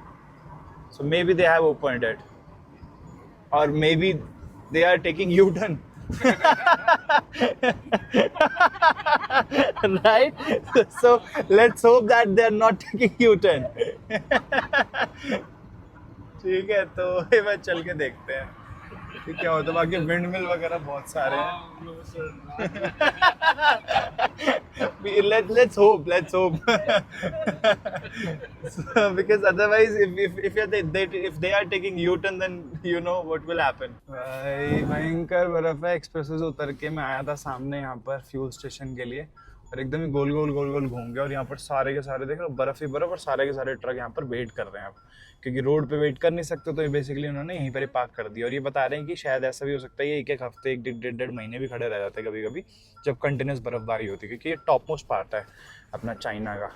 so maybe they have opened it, or maybe they are taking U-turn. Right, so let's hope that they are not taking U-turn. ठीक है, तो ये बात चल के देखते हैं कि क्या होता है। बाकी विंड मिल वगैरह बहुत सारे हैं। Oh, no, sir. let's hope so, because otherwise if they are taking U-turn then you know what will happen। भाई भयंकर बर्फ है। एक्सप्रेसवे से उतर के मैं आया था सामने यहाँ पर फ्यूल स्टेशन के लिए, और एकदम ही गोल गोल घूम गया, और यहाँ पर सारे के सारे देख रहे हो बर्फ ही बर्फ, और सारे के सारे ट्रक यहाँ पर वेट कर रहे हैं अब, क्योंकि रोड पे वेट कर नहीं सकते, तो ये बेसिकली उन्होंने यहीं पर ही पार्क कर दिया। और ये बता रहे हैं कि शायद ऐसा भी हो सकता है ये एक हफ्ते, एक डेढ़ महीने भी खड़े रह जाते हैं कभी कभी, जब कंटिन्यूस बर्फबारी होती है, क्योंकि ये टॉप मोस्ट पार्ट है अपना चाइना का।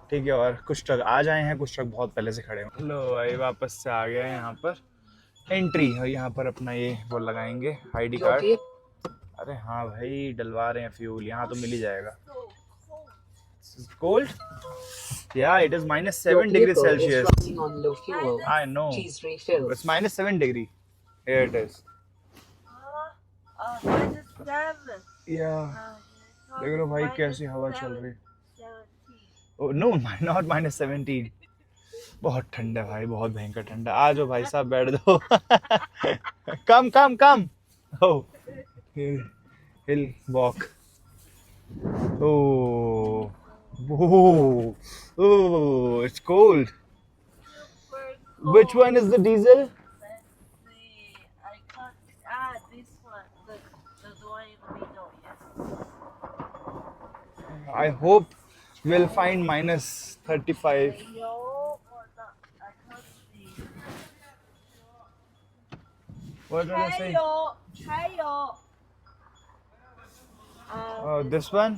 ठीक है, और कुछ ट्रक आ जाए हैं, कुछ ट्रक बहुत पहले से खड़े हैं। लो भाई वापस से आ गए हैं यहाँ पर एंट्री, और यहाँ पर अपना ये वो लगाएंगे ID कार्ड। अरे हाँ भाई डलवा रहे हैं फ्यूल, यहाँ तो मिल ही जाएगा। Cold? Yeah, it is -7 degrees Celsius. Running on low fuel. I know. Please refill. It's -7 degree. Here it is. -7. Yeah. देख लो भाई कैसी हवा चल रही है। 17. Oh no, not -17. बहुत ठंडा भाई, बहुत भयंकर ठंडा। आ जाओ भाई साहब बैठ जाओ। Come. Oh, he'll walk. Oh, it's cold. Which one is the diesel? Let's see. I can't. This one. The one in the middle. Yes. I hope we'll find -35. No, or not. I can't see. What did I say? 还有。Oh, this one?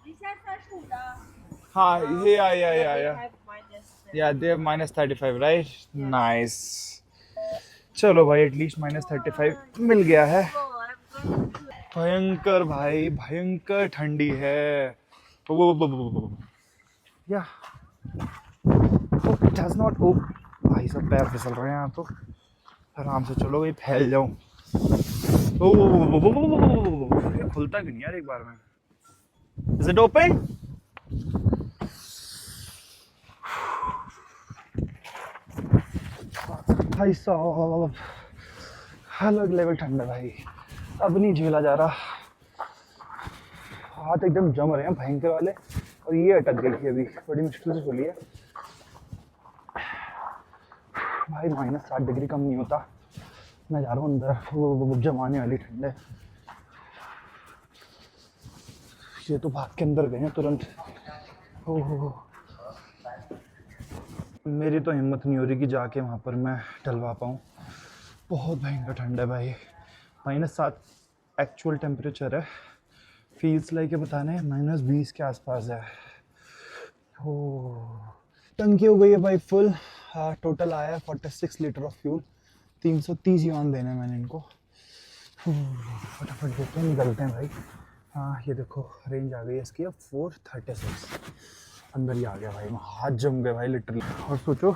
离335的。हाँ, yeah. I have -7. या दे -35 राइट नाइस। चलो भाई एटलीस्ट -35 मिल गया है। भयंकर भाई भयंकर ठंडी है। या डज नॉट ओ भाई सब पैर फिसल रहे हैं यहाँ तो। आराम से चलो भाई फैल जाऊं। ये खुलता क्यों नहीं यार एक बार में? Is it open? भाई साहब अलग लेवल ठंडा भाई, अब नहीं झेला जा रहा। हाथ एकदम जम रहे हैं भयंकर वाले, और ये अटक गई थी अभी, बड़ी मुश्किल से खुली है भाई। -60 डिग्री कम नहीं होता। मैं जा रहा हूँ अंदर, वो जमाने वाली ठंड है। ये तो भाग के अंदर गए हैं तुरंत। हो मेरी तो हिम्मत नहीं हो रही कि जाके वहाँ पर मैं टलवा पाऊँ। बहुत भयंकर ठंड है भाई। -7 एक्चुअल टेम्परेचर है, फील्स लाइक के बताने -20 के आसपास है। हो टंकी हो गई है भाई फुल। हाँ टोटल आया है 46 लीटर ऑफ फ्यूल। 330 युआन देने हैं मैंने इनको। फटाफट देते हैं, निकलते हैं भाई। हाँ ये देखो रेंज आ गई है इसकी अब 436। अंदर ही आ गया भाई, हाथ जम गए भाई लिटरली। और सोचो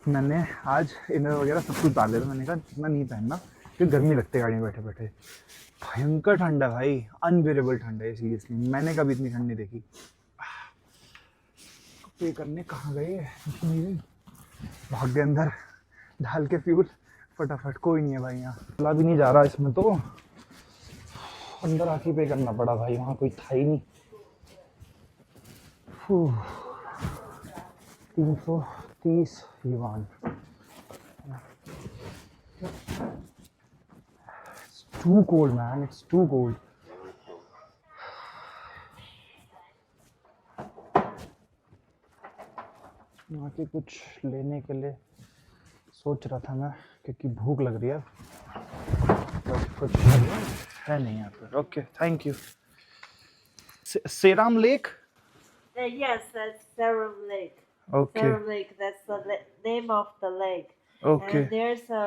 मैंने आज इनर वगैरह सब कुछ डाले थे, मैंने कहा इतना नहीं पहनना क्योंकि गर्मी लगती है गाड़ी में बैठे बैठे। भयंकर ठंड है भाई, अनबेरेबल ठंड है सीरियसली, मैंने कभी इतनी ठंड नहीं देखी। पे करने कहाँ गए भाग गए अंदर डाल के फ्यूल फटाफट। कोई नहीं है भाई यहाँ, चला भी नहीं जा रहा इसमें तो। अंदर आके पे करना पड़ा भाई, वहाँ कोई था ही नहीं। 330 yuan. It's too cold man, it's too cold. यहाँ के कुछ लेने के लिए सोच रहा था मैं, क्योंकि भूख लग रही है, कुछ है नहीं यहाँ पर। Okay thank you. Serum lake? Yes, that's Serum Lake. Okay. Serum Lake, that's the name of the lake. Okay. And there's a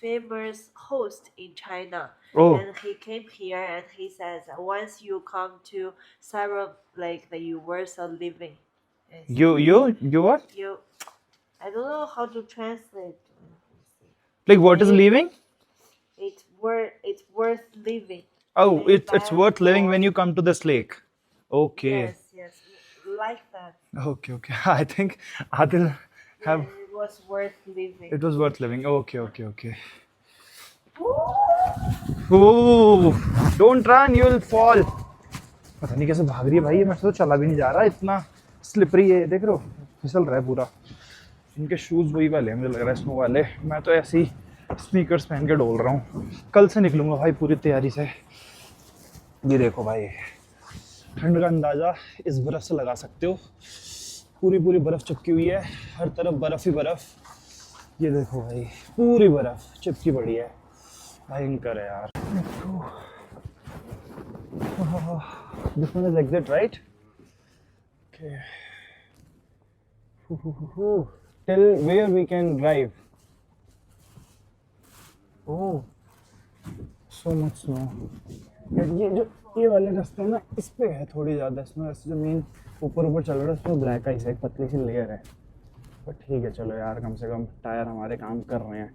famous host in China. Oh. And he came here and he says once you come to Serum Lake that you worth of living. You what? I don't know how to translate. Like what is leaving? It's worth living. Oh, it's worth living when you come to this lake. Okay. Yes, like that. Okay. I think Adil have. Yeah, it was worth living. It was worth living. Okay. Oh, don't run, you will fall. पता नहीं कैसे भाग रही है भाई, मैं तो चला भी नहीं जा रहा, इतना स्लिपरी है, देख रहे हो फिसल रहा है पूरा। इनके शूज़ वही वाले हैं मुझे लग रहा है, स्नो वाले। मैं तो ऐसे ही स्नीकर्स पहन के डोल रहा हूँ, कल से निकलूँगा भाई पूरी तैयारी से। ये देखो भाई ठंड का अंदाज़ा इस बर्फ़ से लगा सकते हो, पूरी बर्फ़ चिपकी हुई है, हर तरफ बर्फ़ ही बर्फ़। ये देखो भाई पूरी बर्फ़ चिपकी पड़ी है, भयंकर है यार। This one is exit right? Okay till where we can drive. Oh so much snow. ये वाले रास्ते ना इस पे है थोड़ी ज़्यादा स्नो, ऐसे ज़मीन ऊपर चल रहा है, उसमें ब्लैक आइस है, एक पतली सी लेयर है। बट ठीक है चलो यार, कम से कम टायर हमारे काम कर रहे हैं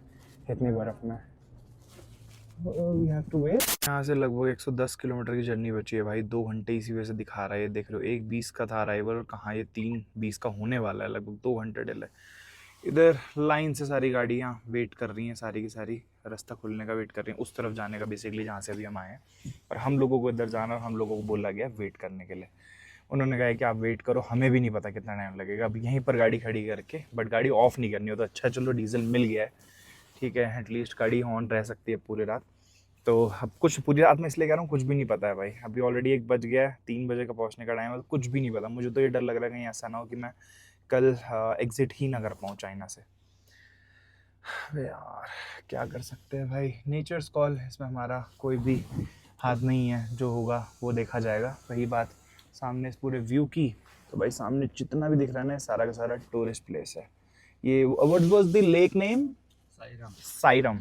इतनी बर्फ़ में। We have to wait. यहाँ से लगभग 110 किलोमीटर की जर्नी बची है भाई, 2 घंटे इसी वजह से दिखा रहा है। देख लो 1:20 का था अराइवल, और कहाँ ये 3:20 का होने वाला है, लगभग 2 घंटे डिले। इधर लाइन से सारी गाड़ियाँ वेट कर रही हैं, सारी की सारी रास्ता खुलने का वेट कर रही हैं, उस तरफ जाने का बेसिकली जहाँ से अभी हम आए हैं। और हम लोगों को इधर जाना, और हम लोगों को बोला गया वेट करने के लिए। उन्होंने कहा कि आप वेट करो, हमें भी नहीं पता कितना टाइम लगेगा। अब यहीं पर गाड़ी खड़ी करके, बट गाड़ी ऑफ़ नहीं करनी हो तो अच्छा, चलो डीजल मिल गया है, ठीक है, एटलीस्ट गाड़ी ऑन रह सकती है पूरी रात। तो अब कुछ पूरी रात में इसलिए कह रहा हूँ, कुछ भी नहीं पता है भाई। अभी ऑलरेडी 1 बज गया है, 3 बजे का पहुँचने का टाइम है, तो कुछ भी नहीं पता। मुझे तो ये डर लग रहा है कहीं ऐसा ना हो कि मैं कल एग्ज़िट ही ना कर पाऊँ चाइना से। यार क्या कर सकते हैं भाई, नेचर्स कॉल, इसमें हमारा कोई भी हाथ नहीं है। जो होगा वो देखा जाएगा। वही बात सामने इस पूरे व्यू की, तो भाई सामने जितना भी दिख रहा है ना सारा का सारा टूरिस्ट प्लेस है। ये what was the lake name? Sairam.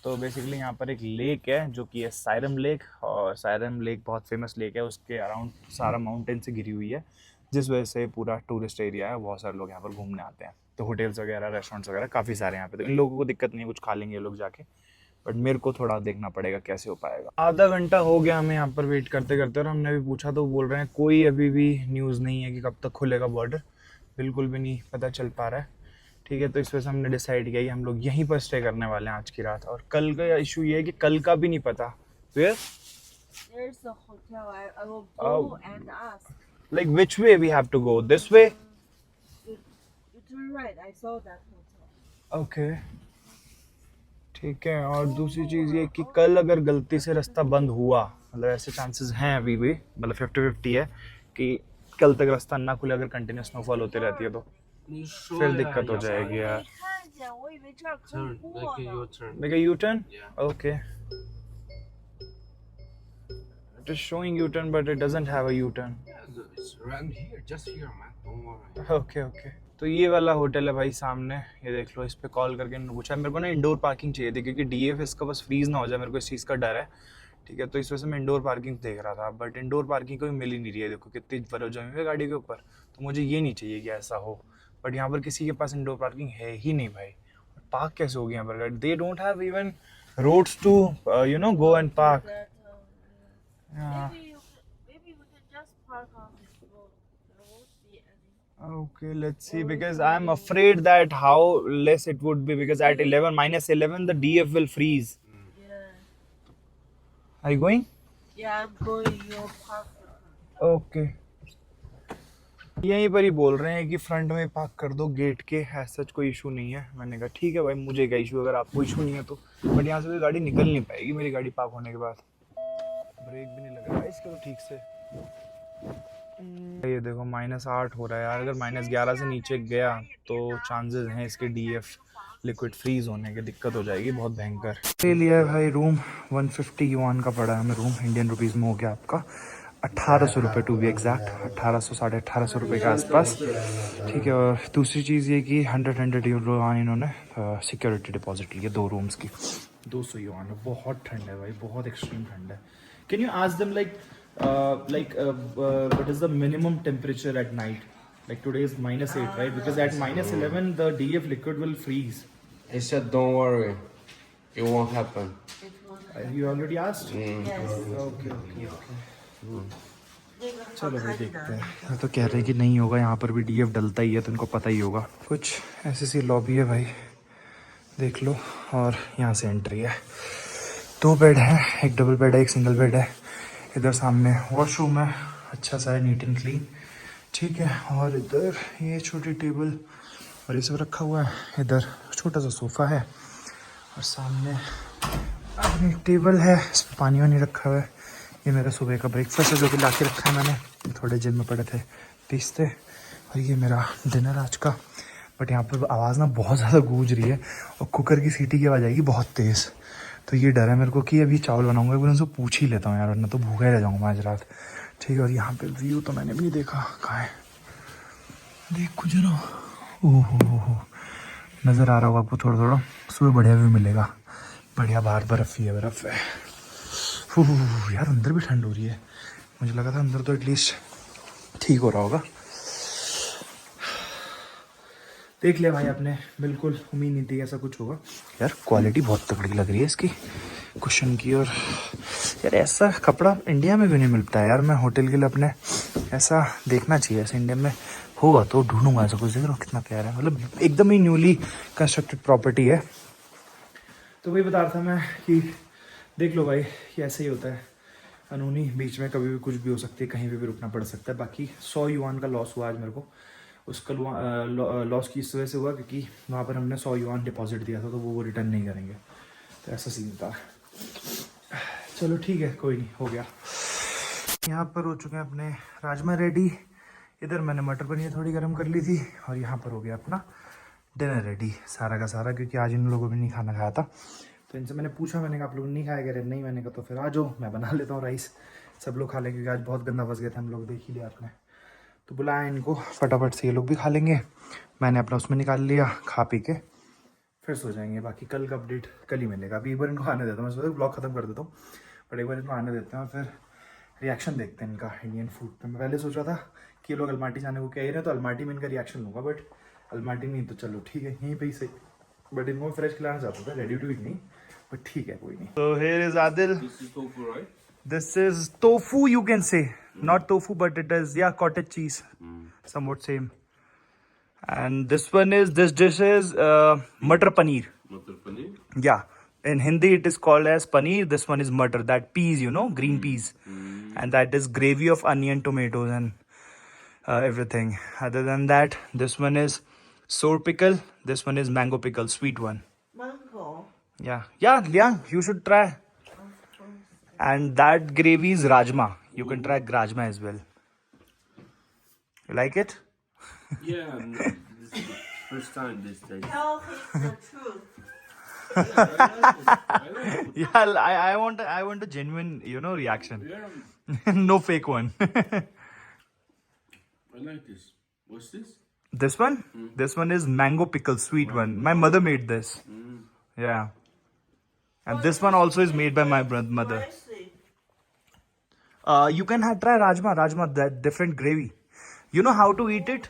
तो बेसिकली यहाँ पर एक लेक है जो कि है साइरम लेक, और साइरम लेक बहुत फेमस लेक है, उसके अराउंड सारा माउंटेन से घिरी हुई है, जिस वजह से पूरा टूरिस्ट एरिया है, बहुत सारे लोग यहाँ पर घूमने आते हैं। तो होटल्स वगैरह, रेस्टोरेंट्स वगैरह काफ़ी सारे यहाँ पे, तो इन लोगों को दिक्कत नहीं है, कुछ खा लेंगे ये लोग जाके, बट मेरे को थोड़ा देखना पड़ेगा कैसे हो पाएगा। आधा घंटा हो गया हमें यहाँ पर वेट करते करते, और हमने अभी पूछा तो बोल रहे हैं कोई अभी भी न्यूज़ नहीं है कि कब तक खुलेगा बॉर्डर, बिल्कुल भी नहीं पता चल पा रहा है। ठीक है, तो इस वजह से हमने डिसाइड किया कि हम लोग यहीं पर स्टे करने वाले हैं आज की रात। और कल का इशू ये है कि कल का भी नहीं पता। Where? There's a hotel. I will go and ask. Like which way we have to go? This way? You turn right. I saw that hotel. Okay. ठीक है, और दूसरी चीज़ ये कि कल अगर गलती से रास्ता बंद हुआ, मतलब ऐसे चांसेस हैं अभी भी, मतलब 50-50 है कि कल तक रास्ता ना खुले, अगर कंटिन्यूस स्नोफॉल होती रहती है तो फिर दिक्कत हो जाएगी यार। 看见，我以为这儿可以 Turn, 过 make a 呢。 U-turn. Make a U-turn? Yeah. Okay. It is showing U-turn, but it doesn't have a U-turn. Yeah, it's around here, just here, man. Don't worry. Okay okay. तो ये वाला होटल है भाई सामने, ये देख लो। इस पे कॉल करके इन्होंने पूछा, मेरे को ना इंडोर पार्किंग चाहिए थी क्योंकि डीएफ इसका बस फ्रीज ना हो जाए, मेरे को इस चीज़ का डर है। ठीक है, तो इस वजह से मैं इंडोर पार्किंग देख रहा था, बट इंडोर पार्किंग कोई मिल ही नहीं रही है। देखो कितनी बर्फ जमी हुई है गाड़ी के ऊपर, तो मुझे ये नहीं चाहिए कि ऐसा हो, बट यहाँ पर किसी के पास इंडोर पार्किंग है ही नहीं भाई। पार्क कैसे हो गया यहाँ पर गाड़ी? They don't have even roads to you know go and park. Maybe we can just park on this road. There won't be any. Okay, let's see, because I'm afraid that how less it would be, because at 11 -11 the DF will freeze. Yeah. Are you going? Yeah, I'm going. Your park. Okay. यहीं पर ही बोल रहे हैं कि फ्रंट में पार्क कर दो गेट के, ऐसा कोई इशू नहीं है। मैंने कहा ठीक है भाई, मुझे क्या इशू, अगर आपको इशू नहीं है तो। बट यहाँ से कोई गाड़ी निकल नहीं पाएगी मेरी गाड़ी पार्क होने के बाद। ब्रेक भी नहीं लग रहा है इसका तो ठीक से। ये देखो -8 हो रहा है यार, अगर -11 से नीचे गया तो चांसेस हैं इसके डीएफ लिक्विड फ्रीज होने की, दिक्कत हो जाएगी बहुत भयंकर। ले लिया है भाई रूम, 150 युआन का पड़ा है हमें रूम, इंडियन रुपीज़ में हो गया आपका 1800 रुपये टू बी एग्जैक्ट, 1800 1850 रुपये के आसपास। ठीक है, और दूसरी चीज़ ये कि 100 युआन इन्होंने सिक्योरिटी डिपॉजिट ली है 2 रूम्स की, 200 युआन। बहुत ठंड है भाई, बहुत एक्सट्रीम ठंड है। Can you ask them like what is the minimum temperature at night? Like today is -8, right? Because at -11 the DF liquid will freeze. He said, don't worry. It won't happen. You already asked? Yes. Okay, okay, okay. चलो भाई देखते हैं। तो कह रहे हैं कि नहीं होगा, यहाँ पर भी डीएफ डलता ही है, तो उनको पता ही होगा। कुछ ऐसी सी लॉबी है भाई, देख लो, और यहाँ से एंट्री है। 2 बेड है, एक डबल बेड है, एक सिंगल बेड है। इधर सामने वॉशरूम है, अच्छा सा है, नीट एंड क्लीन। ठीक है, और इधर ये छोटी टेबल और ये सब रखा हुआ है। इधर छोटा सा सोफ़ा है, और सामने अपनी टेबल है, इस पर पानी वानी रखा हुआ है। ये मेरा सुबह का ब्रेकफास्ट है जो कि ला के रखा है मैंने, थोड़े जिम में पड़े थे पीसते। और ये मेरा डिनर आज का। बट यहाँ पर आवाज़ ना बहुत ज़्यादा गूंज रही है, और कुकर की सीटी की आवाज़ आएगी बहुत तेज़। तो ये डर है मेरे को कि अभी चावल बनाऊंगा, एक बार उनसे पूछ ही लेता हूँ यार, वरना तो भूखा ही रह जाऊँगा आज रात। ठीक है, और यहाँ पे व्यू तो मैंने भी नहीं देखा, कहाँ है, देख कुछ ना, ओहो नज़र आ रहा होगा आपको थोड़ा थोड़ा। सुबह बढ़िया व्यू मिलेगा, बढ़िया बाहर बर्फ़ ही है, बर्फ़ है। यार अंदर भी ठंड हो रही है, मुझे लगा था अंदर तो एटलीस्ट ठीक हो रहा होगा। देख लिया भाई आपने, बिल्कुल उम्मीद नहीं थी ऐसा कुछ होगा। यार क्वालिटी बहुत तगड़ी लग रही है इसकी कुशन की, और यार ऐसा कपड़ा इंडिया में भी नहीं मिलता है यार। मैं होटल के लिए अपने ऐसा देखना चाहिए, ऐसा इंडिया में होगा तो ढूंढूंगा ऐसा कुछ। देख रहा हूँ कितना प्यारा है, मतलब एकदम ही न्यूली कंस्ट्रक्टेड प्रॉपर्टी है। तो वही बता रहा था मैं कि देख लो भाई, ये ऐसे ही होता है कानूनी, बीच में कभी भी कुछ भी हो सकती है, कहीं भी रुकना पड़ सकता है। बाकी 100 युआन का लॉस हुआ आज मेरे को। उसका लॉस की इस वजह से हुआ क्योंकि वहाँ पर हमने 100 युआन डिपॉजिट दिया था, तो वो रिटर्न नहीं करेंगे, तो ऐसा सीन था। चलो ठीक है, कोई नहीं, हो गया। यहाँ पर हो चुके हैं अपने राजमा रेडी। इधर मैंने मटर पनीर थोड़ी गर्म कर ली थी, और यहाँ पर हो गया अपना डिनर रेडी सारा का सारा, क्योंकि आज इन लोगों ने नहीं खाना खाया था। तो इनसे मैंने पूछा, मैंने कहा आप लोग नहीं खाए, कह रहे नहीं। मैंने कहा तो फिर आ जाओ, मैं बना लेता हूँ राइस, सब लोग खा लें, क्योंकि आज बहुत गंदा फंस गए थे हम लोग, देख ही लिया आपने। तो बुलाया इनको, फटाफट से ये लोग भी खा लेंगे, मैंने अपना उसमें निकाल लिया, खा पी के फिर सो जाएंगे। बाकी कल का अपडेट कल ही मिलेगा। अभी एक बार इनको आने देता हूँ, मैं सोचा ब्लॉग खत्म कर देता हूँ, बट एक बार इनको आने देते हैं फिर रिएक्शन देखते हैं इनका इंडियन फूड पे। मैं पहले सोच रहा था कि ये लोग अलमाटी जाने को कह रहे हैं तो अलमाटी में इनका रिएक्शन लूँगा, बट अलमाटी नहीं तो चलो ठीक है यहीं पे ही सही, बट इनको फ्रेश खिलाना चाहता था, रेडी टू ईट नहीं, बट ठीक है कोई नहीं। तो here is Adil, This is tofu, right? This is tofu you can say, not tofu but it is yeah cottage cheese, somewhat same. And this dish is matar paneer. Matar paneer. Yeah, in Hindi it is called as paneer. This one is matar, that peas, you know, green peas, and that is gravy of onion, tomatoes, and everything. Other than that, this one is sour pickle. This one is mango pickle, sweet one. Mango. Yeah, Liang, you should try. And that gravy is rajma. You can try rajma as well. You like it? Yeah, this is the first time this taste. Tell him the truth. I like it. Yeah, I want a genuine, you know, reaction. Yeah, No fake one. I like this. What's this? This one? This one is mango pickle, sweet one. My mother made this. Yeah. And this one also is made by my mother. Spicy. You can try rajma, that different gravy. You know how to eat it?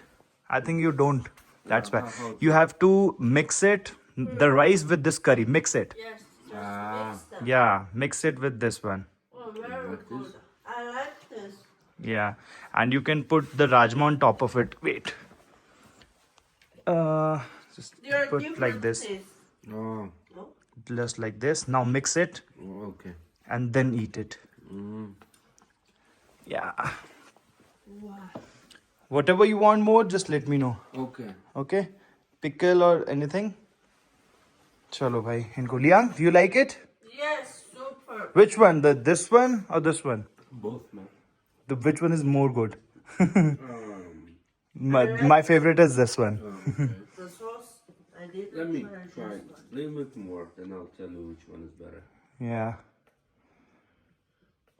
I think you don't. That's why. You have to mix it, the rice with this curry. Mix it. Yes. Ah. Mix them. Yeah, mix it with this one. Oh, very good. I like this. Yeah. And you can put the rajma on top of it. Wait. Just There are put different like this. tastes. Oh, No? Just like this. Now mix it okay. and then eat it. Yeah. Wow. Whatever you want more, just let me know. Okay. Okay? Pickle or anything? Chalo bhai. Inko Liang, do you like it? Yes, super. Which one? This one or this one? Both, man. Which one is more good? My favorite is this one. The sauce, I did. Let me try a little bit more, then I'll tell you which one is better. Yeah.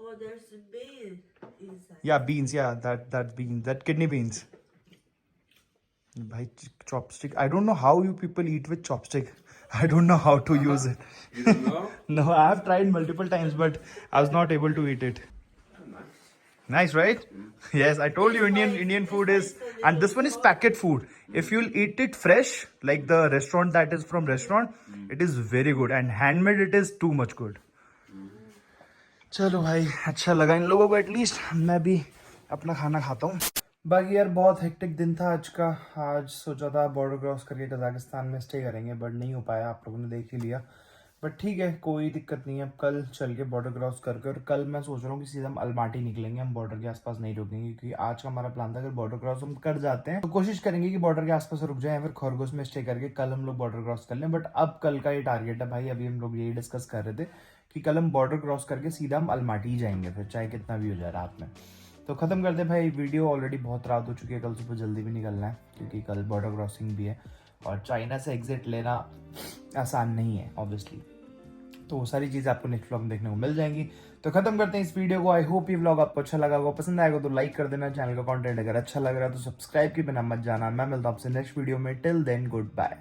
Oh, there's a bean inside. Yeah, beans. Yeah, that beans. That kidney beans. Bhai, chopstick. I don't know how you people eat with chopstick. I don't know how to use it. You don't know? No, I have tried multiple times, but I was not able to eat it. Nice, right? Yes, I told you Indian food is, and this one is packet food. If you'll eat it fresh, like the restaurant that is from restaurant, it is very good, and handmade it is too much good. चलो भाई, अच्छा लगा इन लोगों को एटलीस्ट, मैं भी अपना खाना खाता हूँ। बाकी यार बहुत हेक्टिक दिन था आज का। आज सोचा था बॉर्डर क्रॉस करके कजाकिस्तान में स्टे करेंगे, बट नहीं हो पाया, आप लोगों ने देख ही लिया। बट ठीक है, कोई दिक्कत नहीं है। अब कल चल के बॉर्डर क्रॉस करके, और कल मैं सोच रहा हूँ कि सीधा हम अलमाटी निकलेंगे, हम बॉर्डर के आसपास नहीं रुकेंगे, क्योंकि आज का हमारा प्लान था अगर बॉर्डर क्रॉस हम कर जाते हैं तो कोशिश करेंगे कि बॉर्डर के आसपास रुक जाए, या फिर खरगोश में स्टे करके कल हम लोग बॉर्डर क्रॉस कर लें। बट अब कल का ये टारगेट है भाई, अभी हम लोग यही डिस्कस कर रहे थे कि कल हम बॉर्डर क्रॉस करके सीधा हम अलमाटी ही जाएंगे, फिर चाहे कितना भी हो जाए रात में। तो खत्म करते भाई वीडियो, ऑलरेडी बहुत रात हो चुकी है, कल सुबह जल्दी भी निकलना है क्योंकि कल बॉर्डर क्रॉसिंग भी है, और चाइना से एग्जिट लेना आसान नहीं है ऑब्वियसली। तो वो सारी चीज़ आपको नेक्स्ट व्लॉग में देखने को मिल जाएंगी। तो खत्म करते हैं इस वीडियो को। आई होप ये व्लॉग आपको अच्छा लगा होगा, पसंद आएगा तो लाइक कर देना। चैनल का कंटेंट अगर अच्छा लग रहा है तो सब्सक्राइब के बिना मत जाना। मैं मिलता हूँ आपसे नेक्स्ट वीडियो में। Till then good bye.